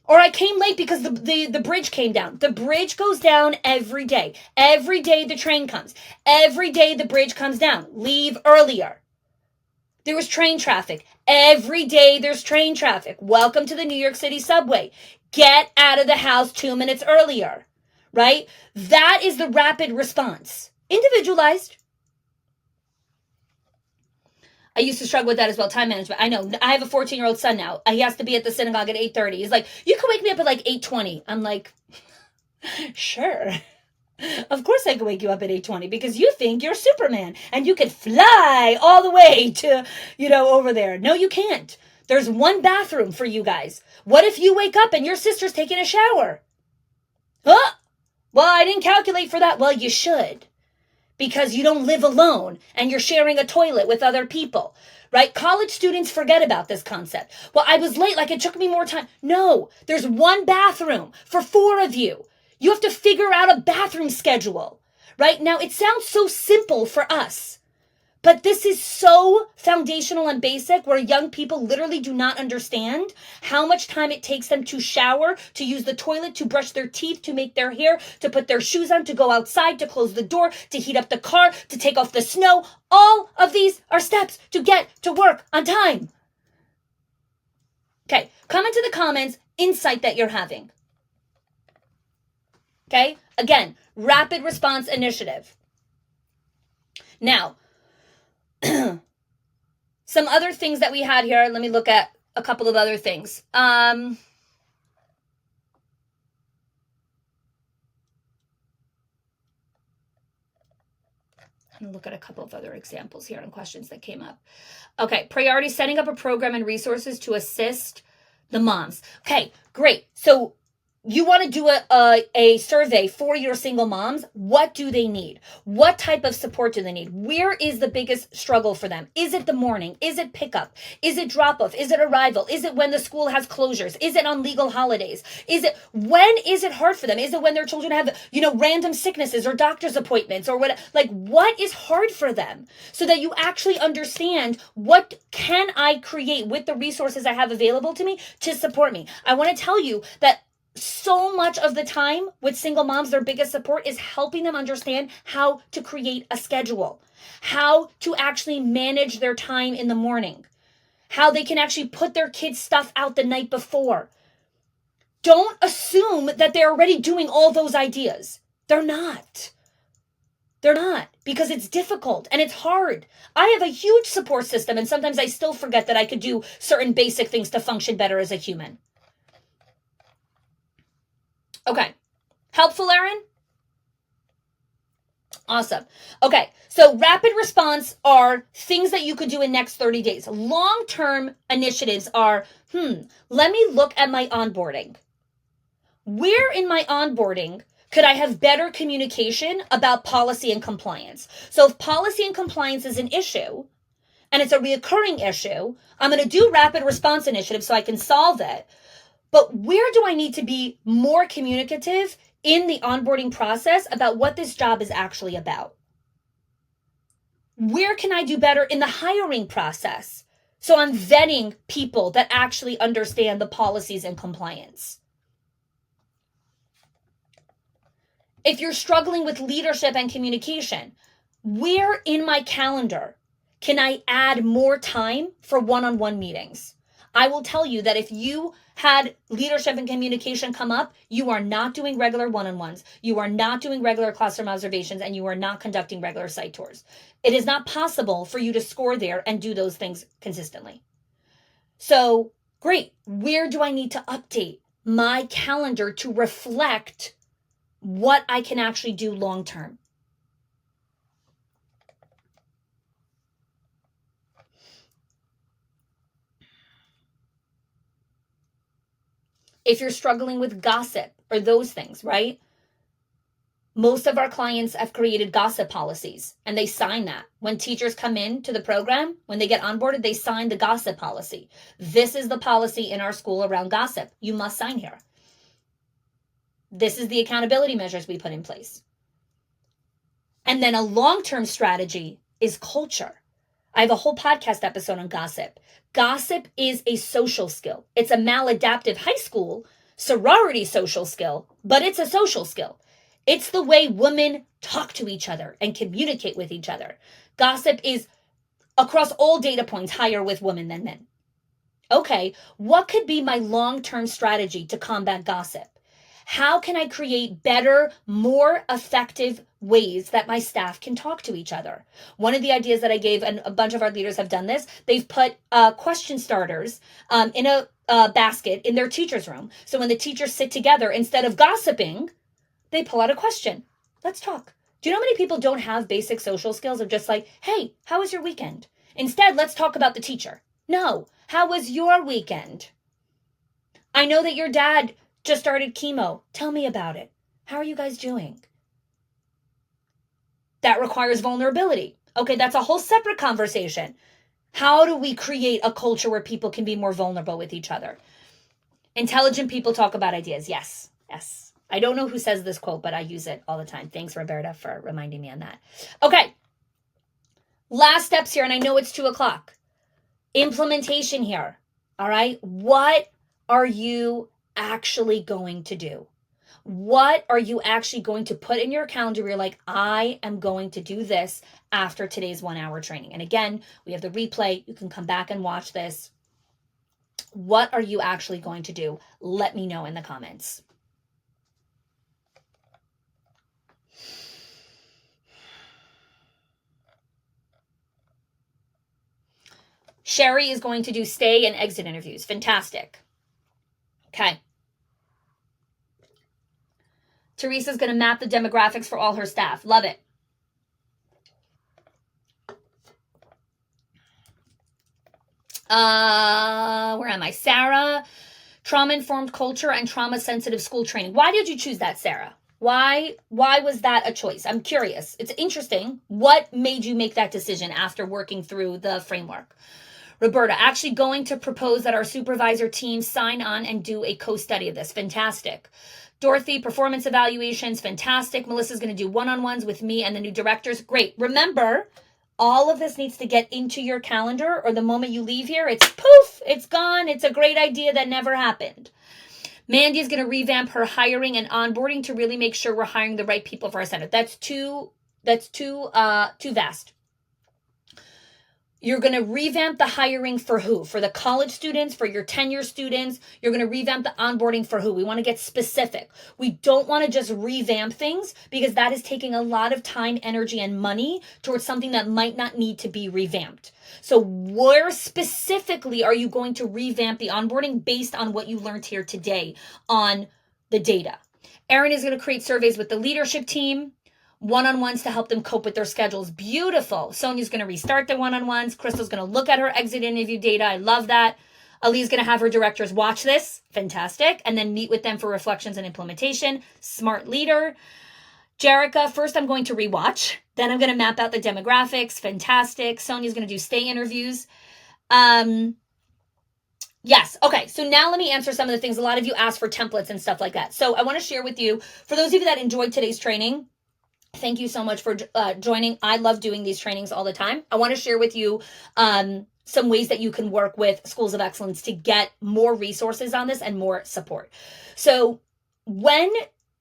Or I came late because the bridge came down. The bridge goes down every day. Every day the train comes. Every day the bridge comes down. Leave earlier. There was train traffic. Every day there's train traffic. Welcome to the New York City subway. Get out of the house 2 minutes earlier, right? That is the rapid response. Individualized. I used to struggle with that as well, time management. I know. I have a 14-year-old son now. He has to be at the synagogue at 8:30. He's like, you can wake me up at like 8:20. I'm like, sure. Of course I can wake you up at 8:20 because you think you're Superman and you could fly all the way to, over there. No, you can't. There's one bathroom for you guys. What if you wake up and your sister's taking a shower? Huh? Well, I didn't calculate for that. Well, you should, because you don't live alone and you're sharing a toilet with other people, right? College students forget about this concept. Well, I was late, like it took me more time. No, there's one bathroom for 4 of you. You have to figure out a bathroom schedule, right? Now, it sounds so simple for us, but this is so foundational and basic where young people literally do not understand how much time it takes them to shower, to use the toilet, to brush their teeth, to make their hair, to put their shoes on, to go outside, to close the door, to heat up the car, to take off the snow. All of these are steps to get to work on time. Okay, comment in the comments, insight that you're having. Okay, again, rapid response initiative. Now, some other things that we had here. Let me look at a couple of other things. Let me look at a couple of other examples here and questions that came up. Okay, priority, setting up a program and resources to assist the moms. Okay, great. So you want to do a survey for your single moms. What do they need? What type of support do they need? Where is the biggest struggle for them? Is it the morning? Is it pickup? Is it drop off? Is it arrival? Is it when the school has closures? Is it on legal holidays? When is it hard for them? Is it when their children have, random sicknesses or doctor's appointments or what? Like, what is hard for them? So that you actually understand, what can I create with the resources I have available to me to support me? I want to tell you that so much of the time with single moms, their biggest support is helping them understand how to create a schedule, how to actually manage their time in the morning, how they can actually put their kids' stuff out the night before. Don't assume that they're already doing all those ideas. They're not. They're not, because it's difficult and it's hard. I have a huge support system, and sometimes I still forget that I could do certain basic things to function better as a human. Okay. Helpful, Erin? Awesome. Okay. So rapid response are things that you could do in next 30 days. Long-term initiatives are, let me look at my onboarding. Where in my onboarding could I have better communication about policy and compliance? So if policy and compliance is an issue, and it's a reoccurring issue, I'm going to do rapid response initiatives so I can solve it. But where do I need to be more communicative in the onboarding process about what this job is actually about? Where can I do better in the hiring process? So I'm vetting people that actually understand the policies and compliance. If you're struggling with leadership and communication, where in my calendar can I add more time for one-on-one meetings? I will tell you that if you had leadership and communication come up, you are not doing regular one-on-ones, you are not doing regular classroom observations, and you are not conducting regular site tours. It is not possible for you to score there and do those things consistently. So great. Where do I need to update my calendar to reflect what I can actually do long term? If you're struggling with gossip or those things, right? Most of our clients have created gossip policies and they sign that. When teachers come in to the program, when they get onboarded, they sign the gossip policy. This is the policy in our school around gossip. You must sign here. This is the accountability measures we put in place. And then a long-term strategy is culture. I have a whole podcast episode on gossip. Gossip is a social skill. It's a maladaptive high school sorority social skill, but it's a social skill. It's the way women talk to each other and communicate with each other. Gossip is, across all data points, higher with women than men. Okay, what could be my long-term strategy to combat gossip? How can I create better, more effective ways that my staff can talk to each other? One of the ideas that I gave, and a bunch of our leaders have done this, they've put question starters in a basket in their teacher's room. So when the teachers sit together, instead of gossiping, they pull out a question. Let's talk. Do you know how many people don't have basic social skills of just like, hey, how was your weekend? Instead, let's talk about the teacher. No, how was your weekend? I know that your dad just started chemo. Tell me about it. How are you guys doing? That requires vulnerability. Okay, that's a whole separate conversation. How do we create a culture where people can be more vulnerable with each other? Intelligent people talk about ideas. Yes, yes. I don't know who says this quote, but I use it all the time. Thanks, Roberta, for reminding me on that. Okay, last steps here, and I know it's 2:00. Implementation here. All right, what are you actually going to do? What are you actually going to put in your calendar where you're like, I am going to do this after today's 1-hour training? And again, we have the replay. You can come back and watch this. What are you actually going to do? Let me know in the comments. Sherry is going to do stay and exit interviews. Fantastic. Okay. Teresa's going to map the demographics for all her staff. Love it. Where am I? Sarah, trauma-informed culture and trauma-sensitive school training. Why did you choose that, Sarah? Why was that a choice? I'm curious. It's interesting. What made you make that decision after working through the framework? Roberta, actually going to propose that our supervisor team sign on and do a co-study of this. Fantastic. Dorothy, performance evaluations. Fantastic. Melissa's going to do one-on-ones with me and the new directors. Great. Remember, all of this needs to get into your calendar, or the moment you leave here, it's poof, it's gone. It's a great idea that never happened. Mandy is going to revamp her hiring and onboarding to really make sure we're hiring the right people for our center. That's too vast. You're going to revamp the hiring for who? For the college students, for your tenure students. You're going to revamp the onboarding for who? We want to get specific. We don't want to just revamp things because that is taking a lot of time, energy, and money towards something that might not need to be revamped. So where specifically are you going to revamp the onboarding based on what you learned here today on the data? Erin is going to create surveys with the leadership team. One-on-ones to help them cope with their schedules. Beautiful. Sonia's going to restart the one-on-ones. Crystal's going to look at her exit interview data. I love that. Ali's going to have her directors watch this. Fantastic. And then meet with them for reflections and implementation. Smart leader. Jerica, first I'm going to rewatch. Then I'm going to map out the demographics. Fantastic. Sonia's going to do stay interviews. Yes. Okay. So now let me answer some of the things. A lot of you asked for templates and stuff like that. So I want to share with you, for those of you that enjoyed today's training, thank you so much for joining. I love doing these trainings all the time. I want to share with you some ways that you can work with Schools of Excellence to get more resources on this and more support. So when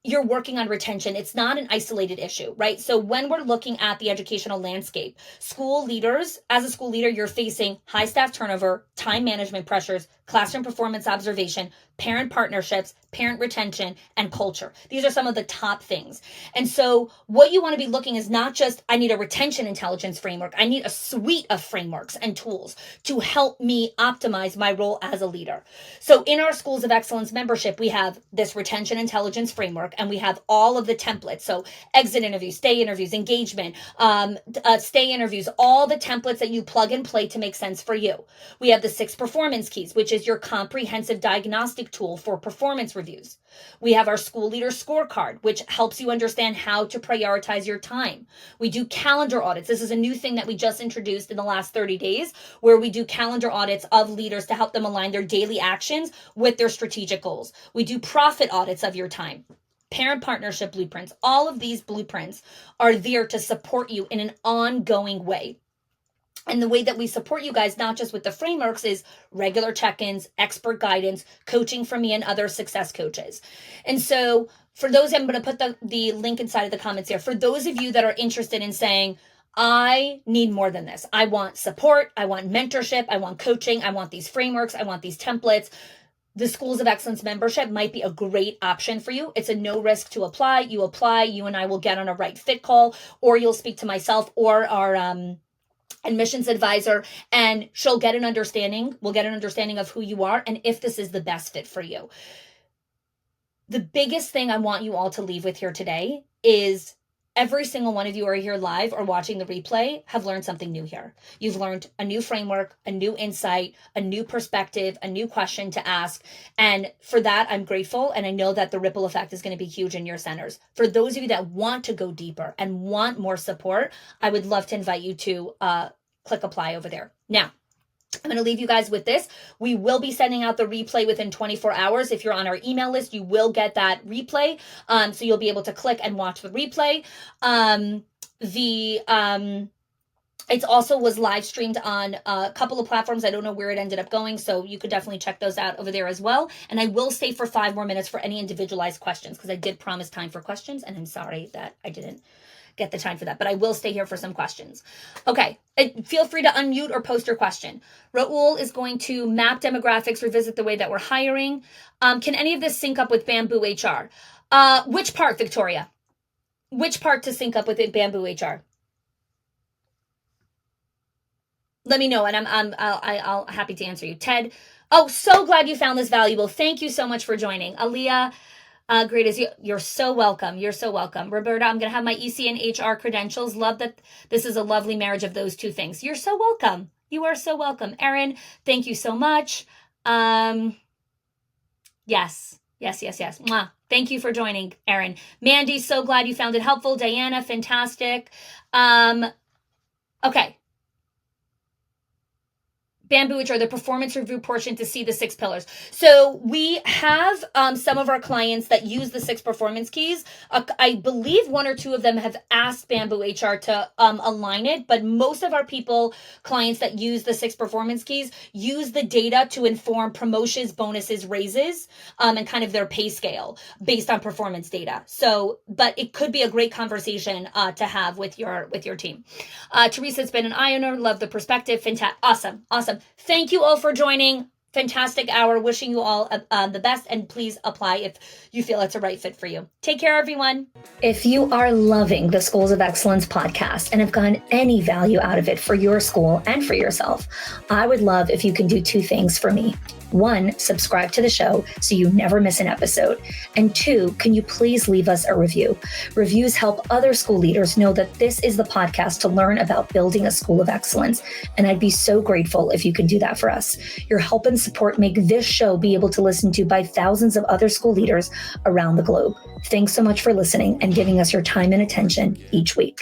you're working on retention, it's not an isolated issue, right? So when we're looking at the educational landscape, school leaders, as a school leader, you're facing high staff turnover, time management pressures, classroom performance observation, parent partnerships, parent retention, and culture. These are some of the top things. And so what you want to be looking is not just, I need a retention intelligence framework. I need a suite of frameworks and tools to help me optimize my role as a leader. So in our Schools of Excellence membership, we have this retention intelligence framework, and we have all of the templates. So exit interviews, stay interviews, engagement, stay interviews, all the templates that you plug and play to make sense for you. We have the 6 performance keys, which is your comprehensive diagnostic tool for performance reviews. We have our school leader scorecard, which helps you understand how to prioritize your time. We do calendar audits. This is a new thing that we just introduced in the last 30 days, where we do calendar audits of leaders to help them align their daily actions with their strategic goals. We do profit audits of your time. Parent partnership blueprints. All of these blueprints are there to support you in an ongoing way. And the way that we support you guys, not just with the frameworks, is regular check-ins, expert guidance, coaching from me and other success coaches. And so for those, I'm going to put the link inside of the comments here. For those of you that are interested in saying, I need more than this. I want support. I want mentorship. I want coaching. I want these frameworks. I want these templates. The Schools of Excellence membership might be a great option for you. It's a no risk to apply. You apply, you and I will get on a right fit call, or you'll speak to myself or our admissions advisor, and she'll get an understanding. We'll get an understanding of who you are and if this is the best fit for you. The biggest thing I want you all to leave with here today is every single one of you who are here live or watching the replay have learned something new here. You've learned a new framework, a new insight, a new perspective, a new question to ask. And for that, I'm grateful. And I know that the ripple effect is going to be huge in your centers. For those of you that want to go deeper and want more support, I would love to invite you to click apply over there. Now, I'm going to leave you guys with this. We will be sending out the replay within 24 hours. If you're on our email list, you will get that replay. So you'll be able to click and watch the replay. It also was live streamed on a couple of platforms. I don't know where it ended up going, so you could definitely check those out over there as well. And I will stay for 5 more minutes for any individualized questions, because I did promise time for questions, and I'm sorry that I didn't get the time for that, but I will stay here for some questions. Okay, feel free to unmute or post your question. Raul is going to map demographics, revisit the way that we're hiring. Can any of this sync up with Bamboo HR? Which part, Victoria? Which part to sync up with Bamboo HR? Let me know, and I'll happy to answer you. Ted, oh, so glad you found this valuable. Thank you so much for joining. Aaliyah, great as you. You're so welcome. You're so welcome. Roberta, I'm going to have my EC and HR credentials. Love that this is a lovely marriage of those two things. You're so welcome. You are so welcome. Erin, thank you so much. Yes. Mwah. Thank you for joining, Erin. Mandy, so glad you found it helpful. Diana, fantastic. Okay. Bamboo, which are the performance review portion to see the 6 pillars. So we have some of our clients that use the 6 performance keys. I believe 1 or 2 of them have asked Bamboo HR to align it, but most of our clients that use the 6 performance keys use the data to inform promotions, bonuses, raises, and kind of their pay scale based on performance data. So, but it could be a great conversation to have with your team. Teresa, it's been an eye opener. Love the perspective. Fantastic. Awesome. Thank you all for joining. Fantastic hour. Wishing you all the best, and please apply if you feel it's a right fit for you. Take care, everyone. If you are loving the Schools of Excellence podcast and have gotten any value out of it for your school and for yourself, I would love if you can do 2 things for me. 1, subscribe to the show so you never miss an episode. And 2, can you please leave us a review? Reviews help other school leaders know that this is the podcast to learn about building a school of excellence. And I'd be so grateful if you can do that for us. Your help and support make this show be able to listen to by thousands of other school leaders around the globe. Thanks so much for listening and giving us your time and attention each week.